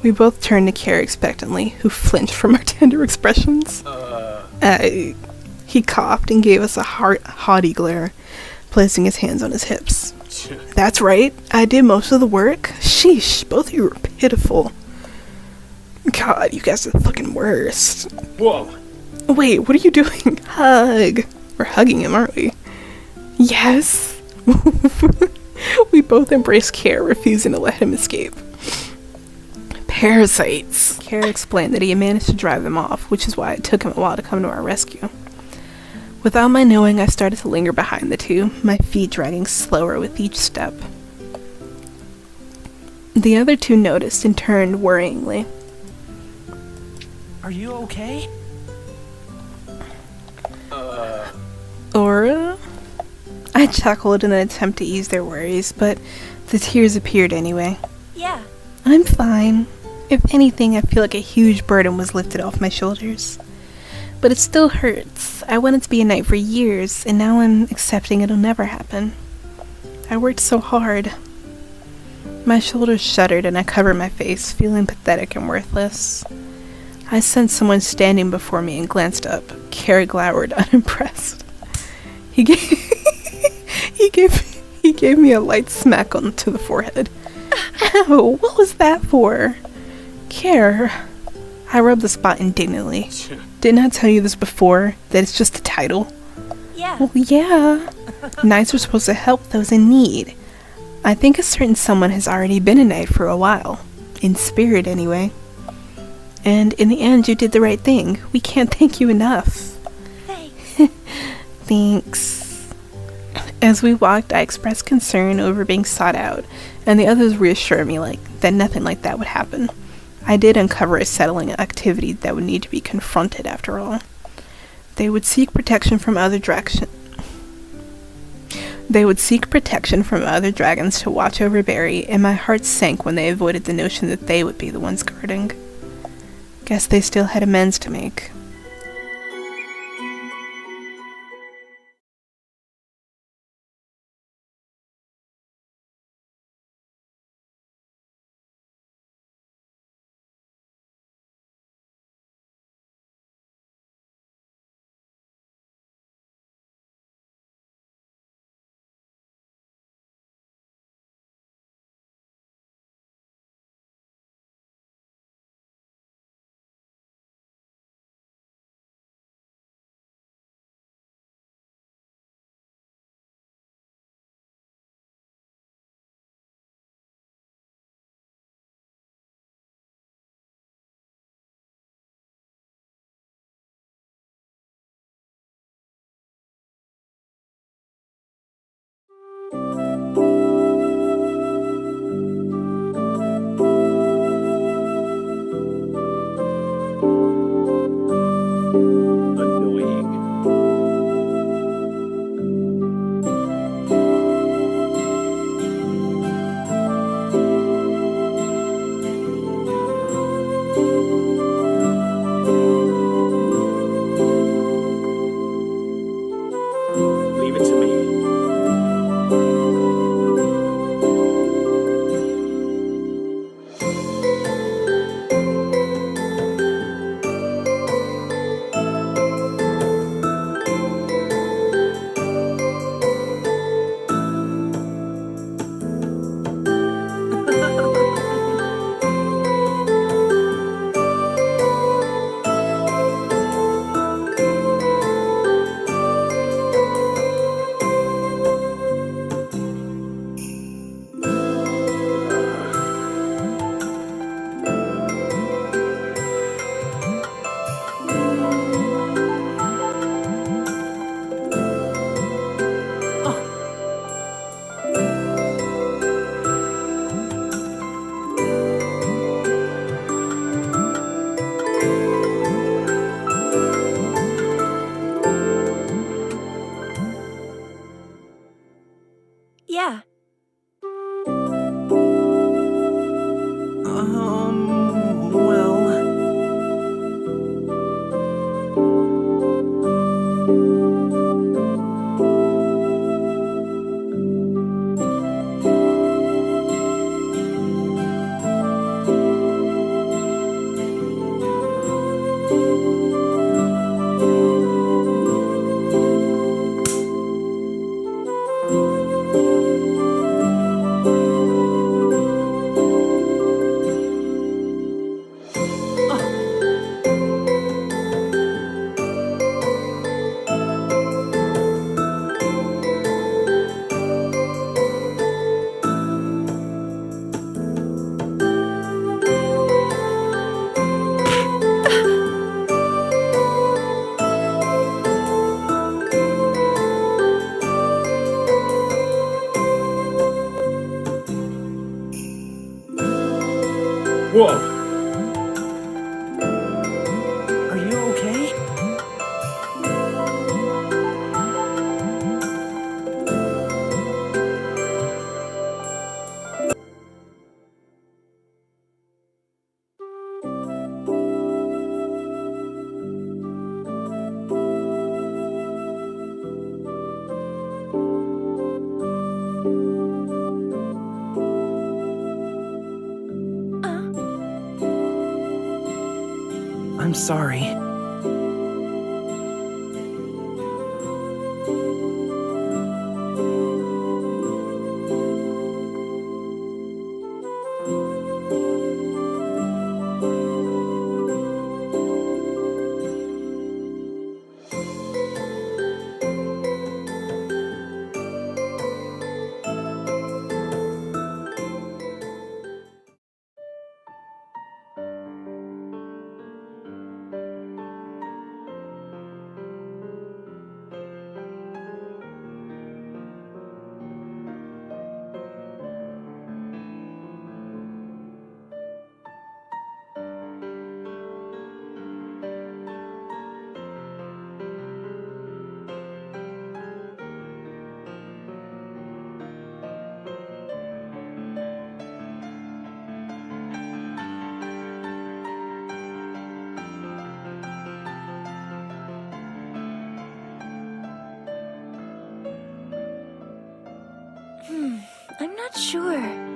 We both turned to Kara expectantly, who flinched from our tender expressions. He coughed and gave us a haughty glare, placing his hands on his hips. That's right, I did most of the work. Sheesh, both of you were pitiful. God, you guys are the fucking worst. Whoa. Wait, what are you doing? Hug. We're hugging him, aren't we? Yes. We both embraced Kara, refusing to let him escape. Parasites. Kara explained that he had managed to drive them off, which is why it took him a while to come to our rescue. Without my knowing, I started to linger behind the two, my feet dragging slower with each step. The other two noticed and turned worryingly. Are you okay? Aura? I chuckled in an attempt to ease their worries, but the tears appeared anyway. Yeah. I'm fine. If anything, I feel like a huge burden was lifted off my shoulders. But it still hurts. I wanted to be a knight for years, and now I'm accepting it'll never happen. I worked so hard. My shoulders shuddered and I covered my face, feeling pathetic and worthless. I sensed someone standing before me and glanced up. Kara glowered, unimpressed. He gave me a light smack onto the forehead. Ow, what was that for? Kara. I rubbed the spot indignantly. Didn't I tell you this before, that it's just a title? Yeah. Well, yeah. Knights are supposed to help those in need. I think a certain someone has already been a knight for a while. In spirit, anyway. And in the end, you did the right thing. We can't thank you enough. Thanks. Thanks. As we walked, I expressed concern over being sought out, and the others reassured me that nothing like that would happen. I did uncover a settling activity that would need to be confronted after all. They would seek protection from other dragons to watch over Barry, and my heart sank when they avoided the notion that they would be the ones guarding. Guess they still had amends to make. I'm sorry. I'm not sure.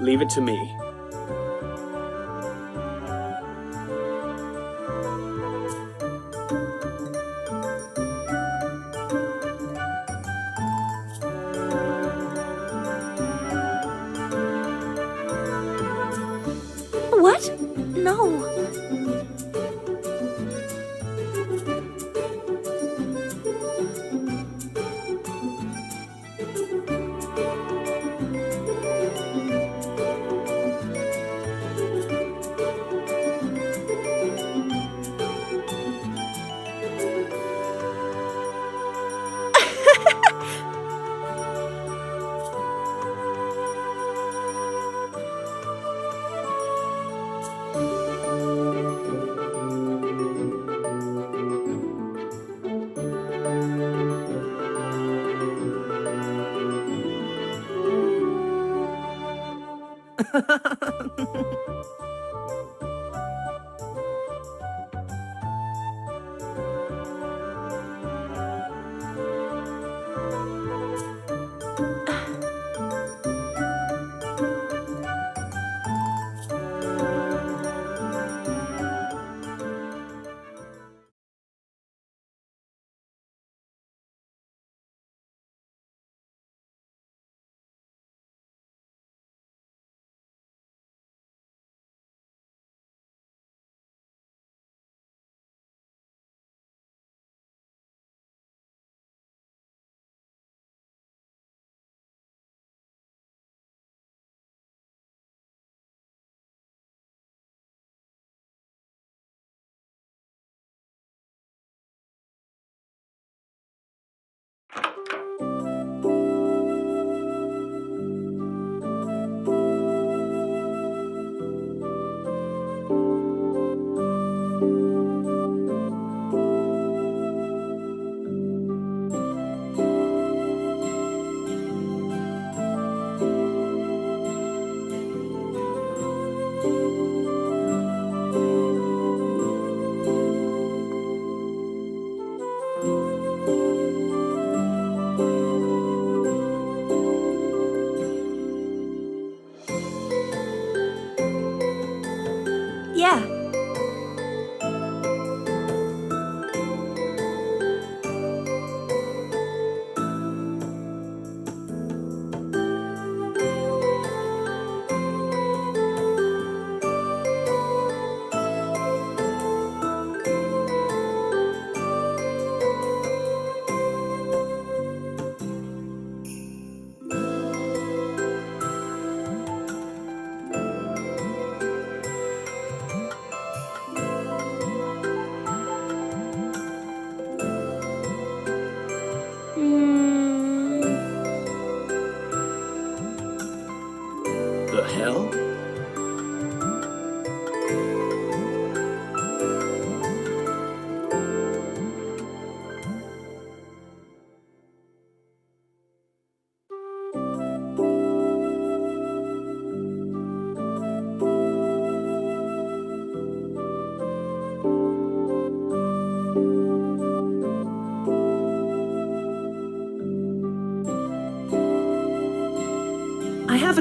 Leave it to me. What? No.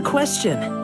the question?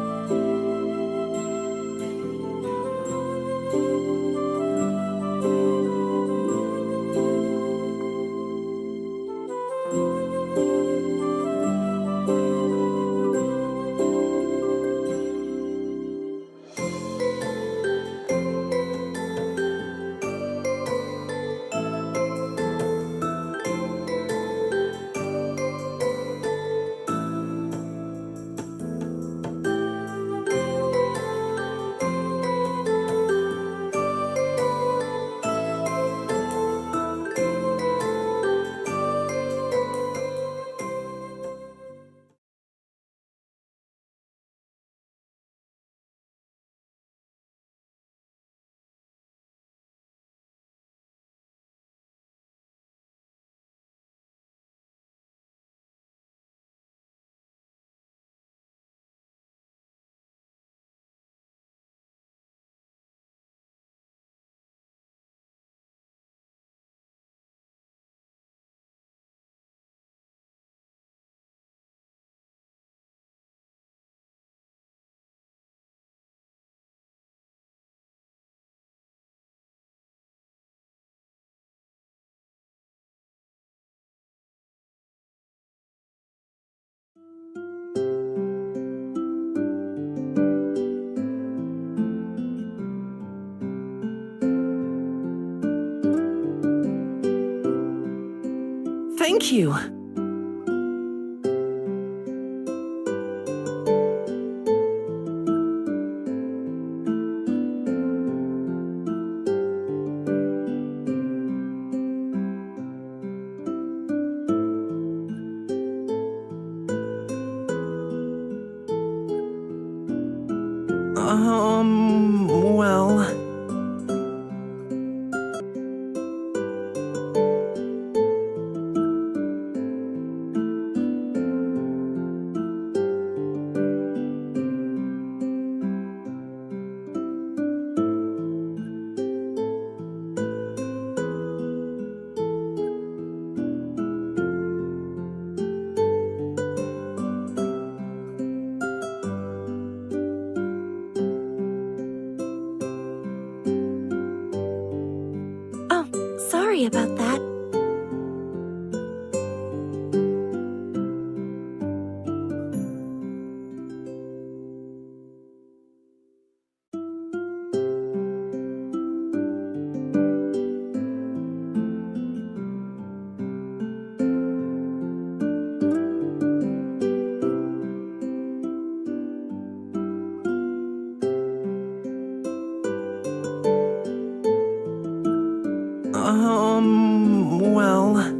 Thank you. Well... Oh, sorry about that. Well...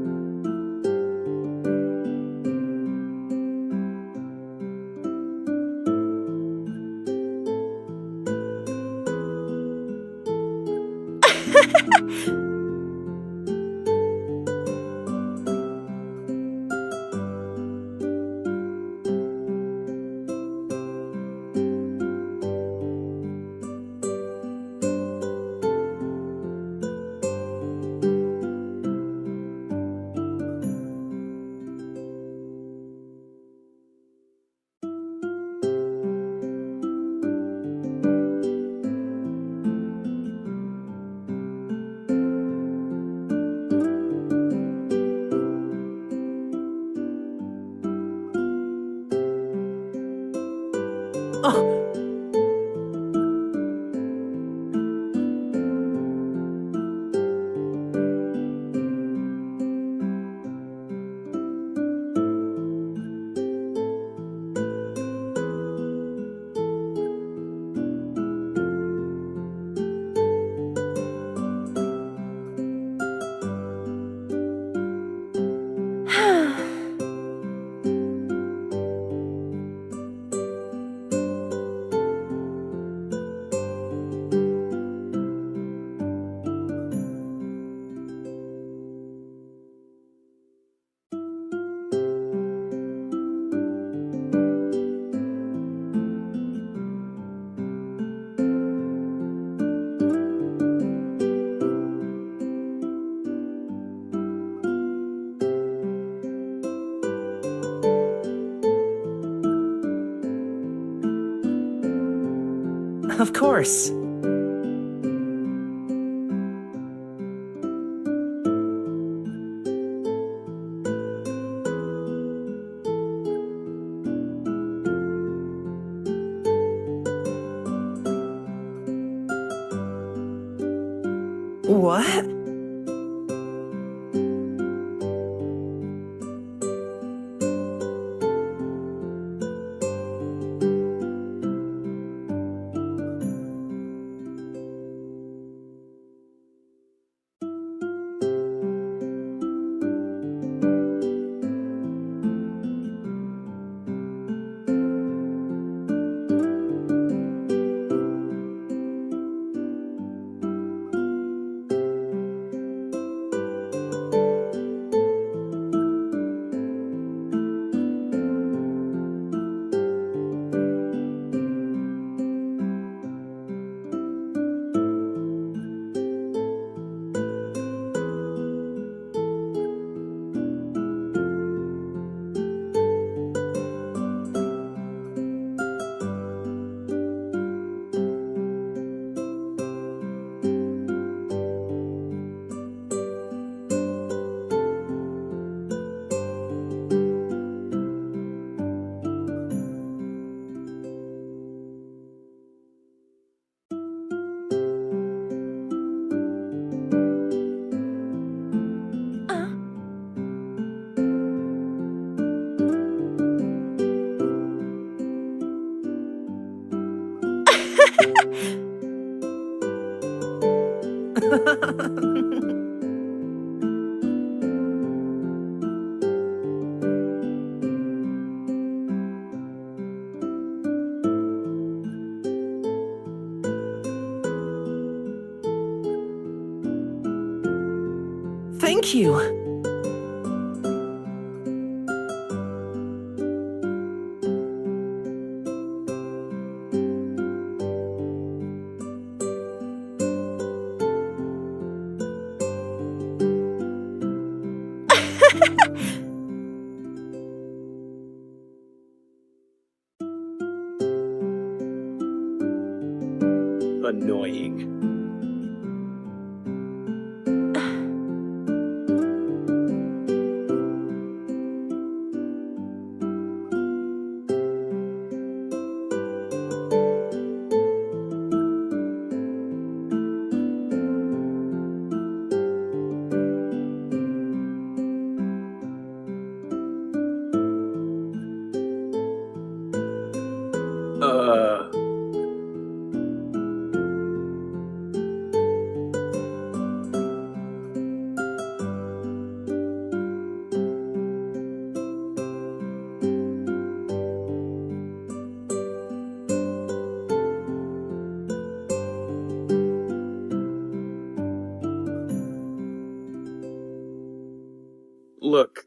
Of course. What? Thank you. Annoying. Look,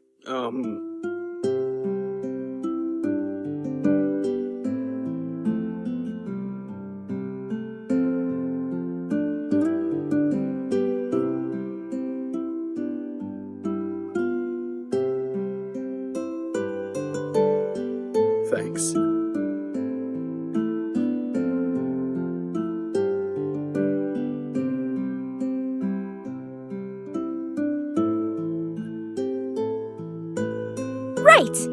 thanks. Right!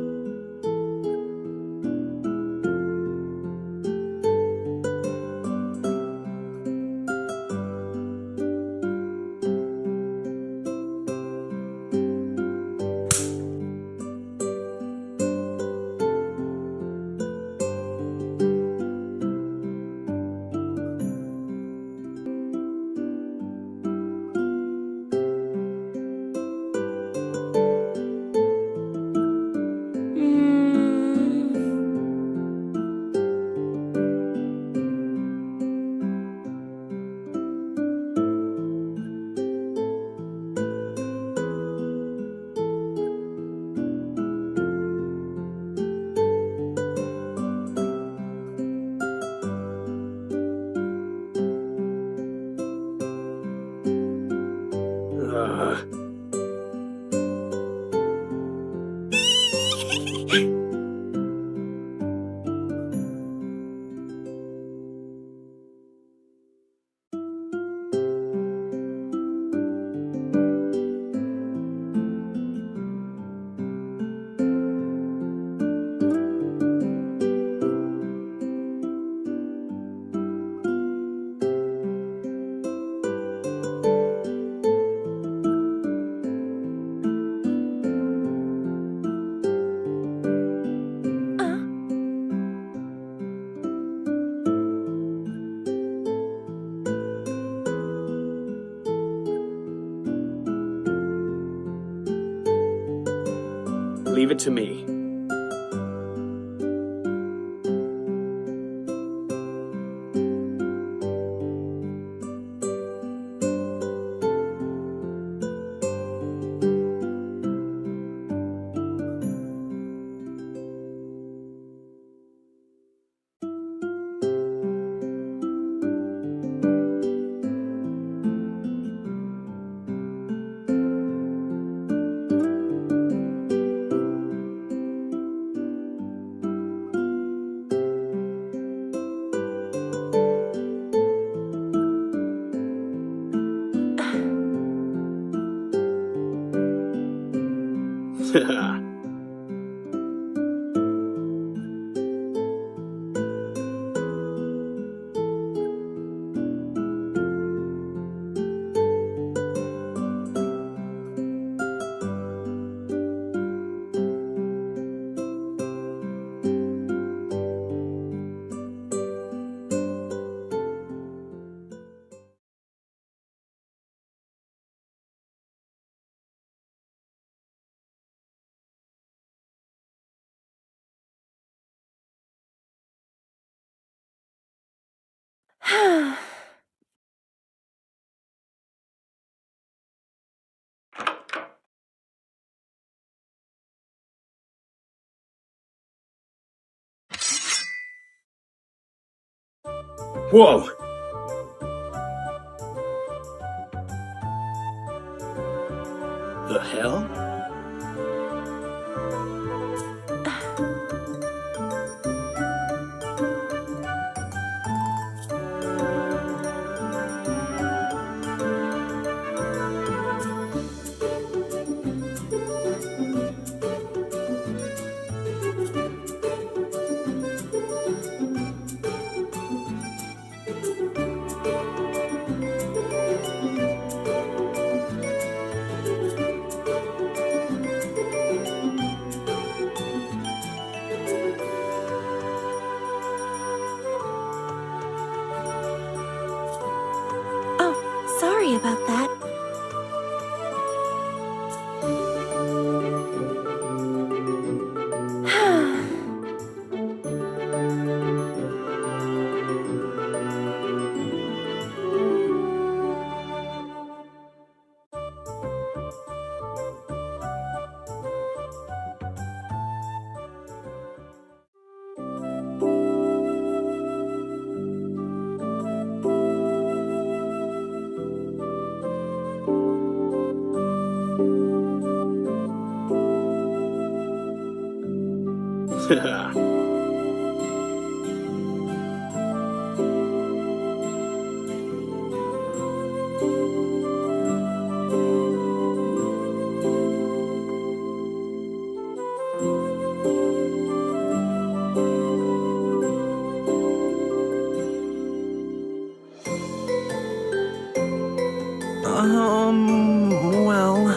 Leave it to me. Whoa! The hell? Oh, sorry about that. Well...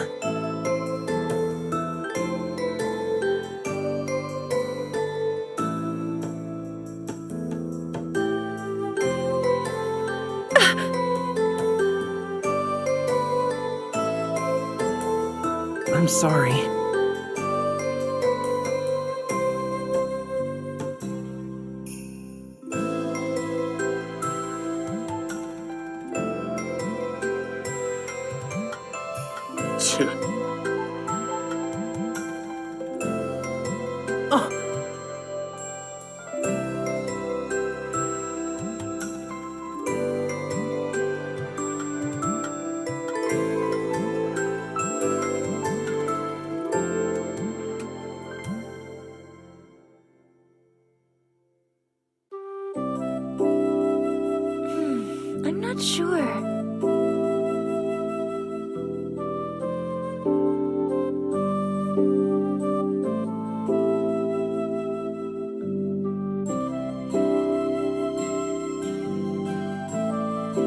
I'm sorry. Oh. I'm not sure.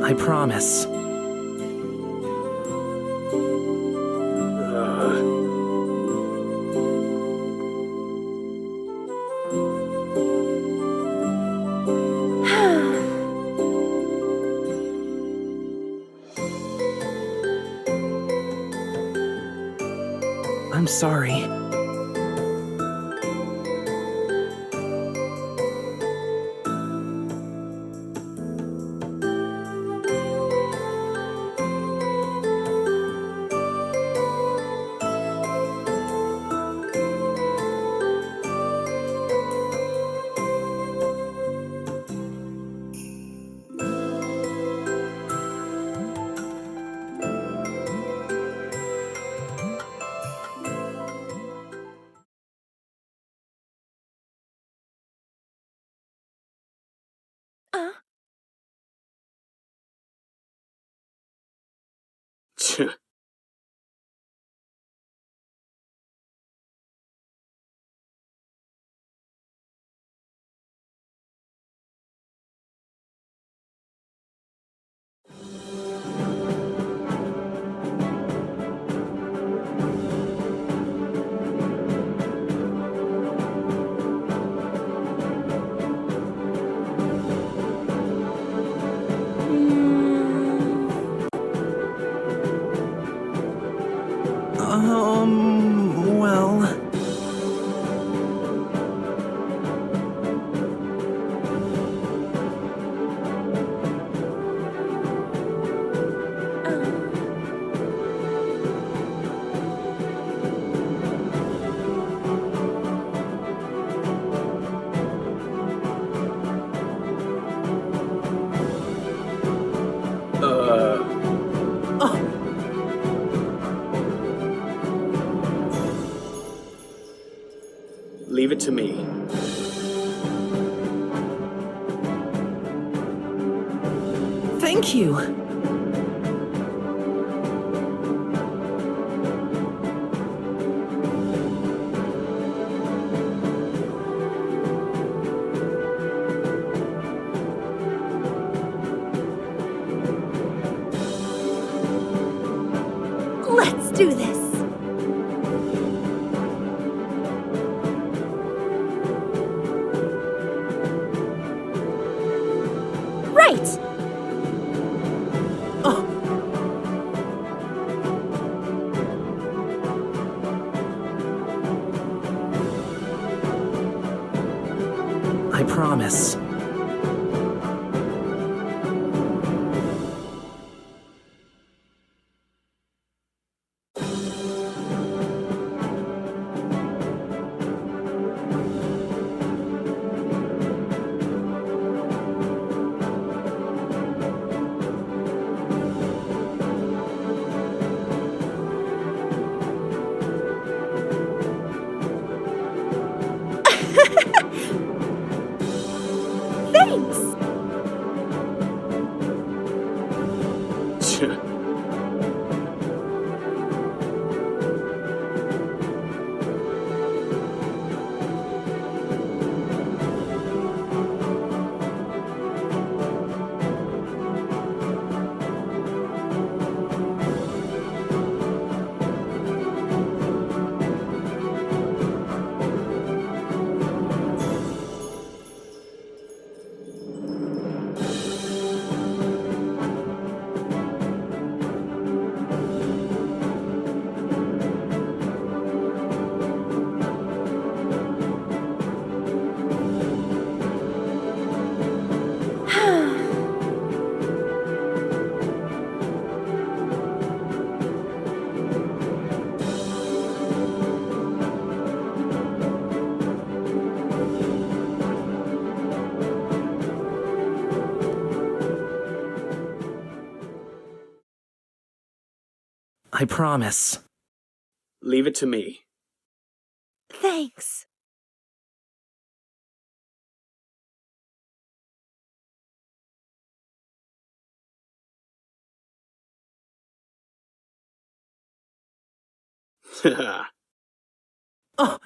I promise. I'm sorry. Well... Leave it to me. Thank you! Let's do this. Right. I promise. Thanks. I promise. Leave it to me. Thanks. Oh!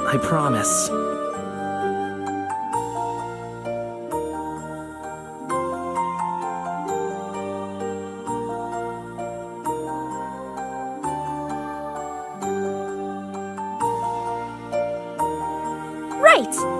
I promise. Right!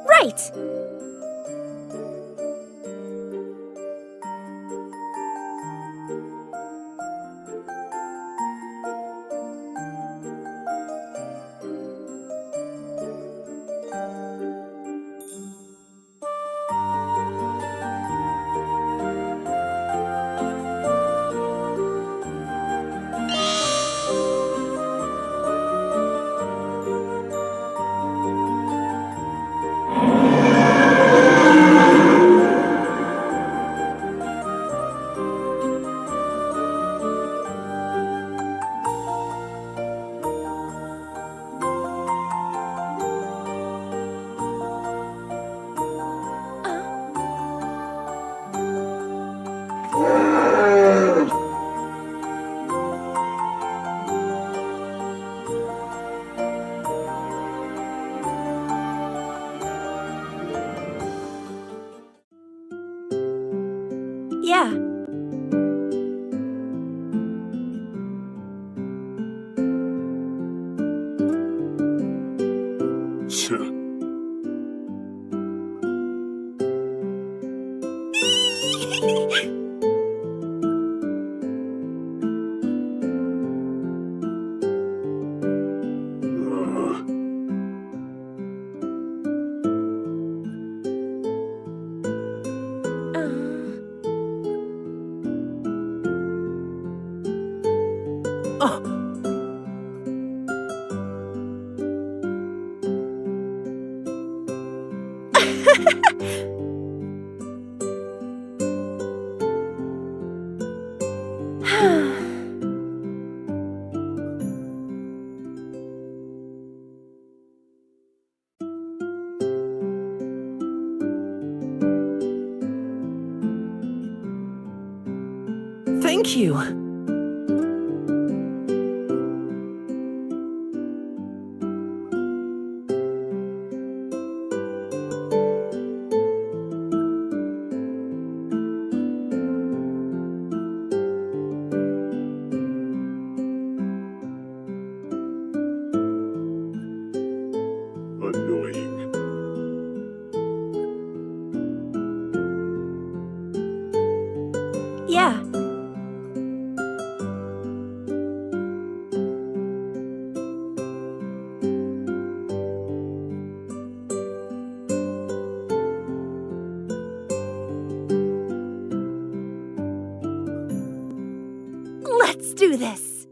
Right! Yeah. Oh, thank you. Annoying. Yeah. Let's do this.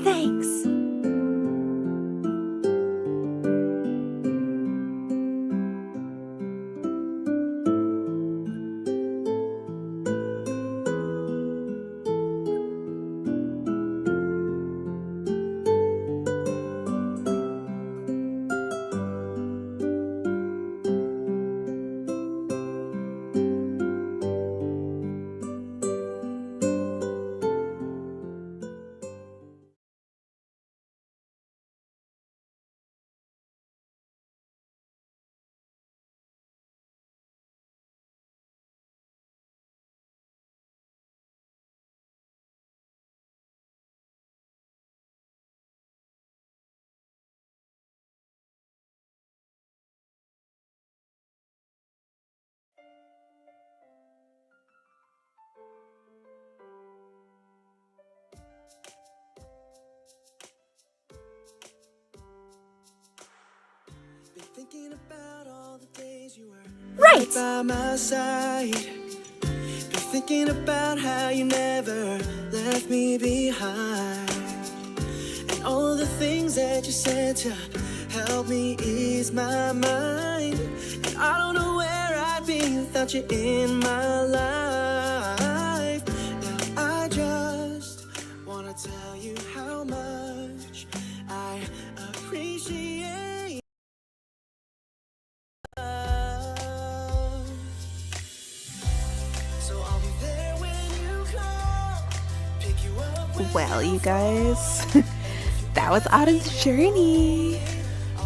Thanks. Right! By my side, been thinking about how you never left me behind, and all the things that you said to help me ease my mind. And I don't know where I'd be without you in my life. Now I just wanna tell you how much I appreciate. Well, you guys, that was Autumn's Journey.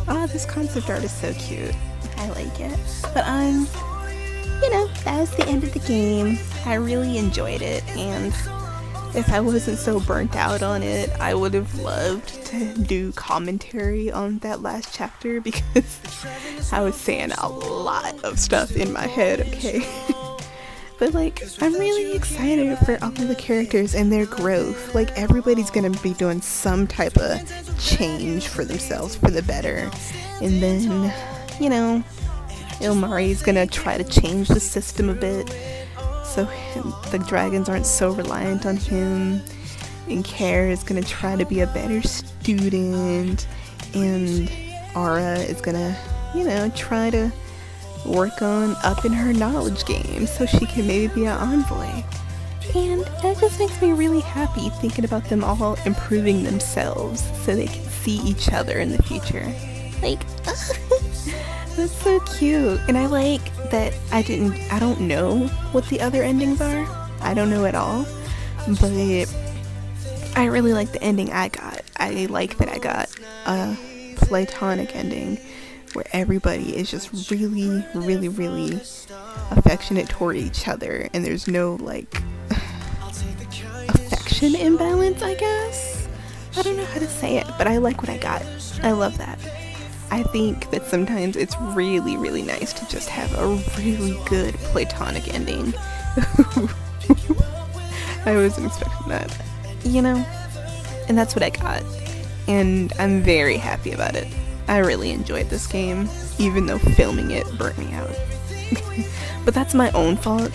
Oh, this concept art is so cute. I like it. But you know, that was the end of the game. I really enjoyed it, and if I wasn't so burnt out on it, I would have loved to do commentary on that last chapter, because I was saying a lot of stuff in my head, okay? But like, I'm really excited for all of the characters and their growth. Like, everybody's gonna be doing some type of change for themselves for the better. And then, you know, Ilmari's gonna try to change the system a bit so the dragons aren't so reliant on him. And Care is gonna try to be a better student. And Aura is gonna, you know, try to work on upping her knowledge game so she can maybe be an envoy. And that just makes me really happy thinking about them all improving themselves so they can see each other in the future. Like, that's so cute. And I like that I don't know what the other endings are. I don't know at all. But I really like the ending I got. I like that I got a platonic ending where everybody is just really, really, really affectionate toward each other, and there's no like affection imbalance, I guess. I don't know how to say it, but I like what I got. I love that. I think that sometimes it's really, really nice to just have a really good platonic ending. I wasn't expecting that, you know? And that's what I got. And I'm very happy about it. I really enjoyed this game, even though filming it burnt me out. But that's my own fault.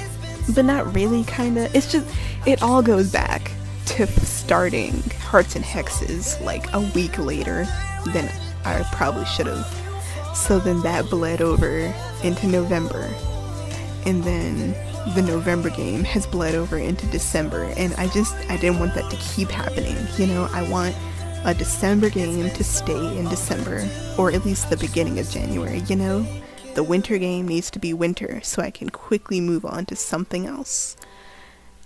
But not really, kinda. It's just, it all goes back to starting Hearts and Hexes like a week later than I probably should have. So then that bled over into November. And then the November game has bled over into December. And I didn't want that to keep happening. You know, I want a December game to stay in December, or at least the beginning of January, you know? The winter game needs to be winter so I can quickly move on to something else.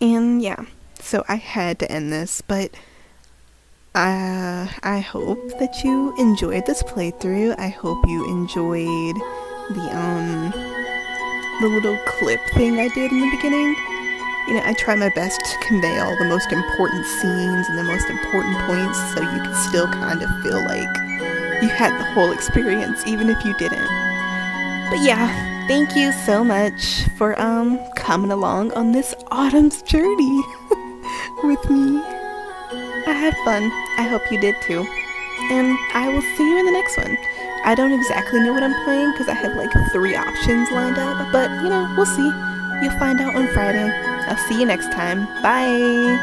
And yeah, so I had to end this, but I hope that you enjoyed this playthrough. I hope you enjoyed the little clip thing I did in the beginning. You know, I try my best to convey all the most important scenes and the most important points so you can still kind of feel like you had the whole experience, even if you didn't. But yeah, thank you so much for coming along on this Autumn's Journey with me. I had fun. I hope you did too. And I will see you in the next one. I don't exactly know what I'm playing because I have like 3 options lined up, but you know, we'll see. You'll find out on Friday. I'll see you next time. Bye!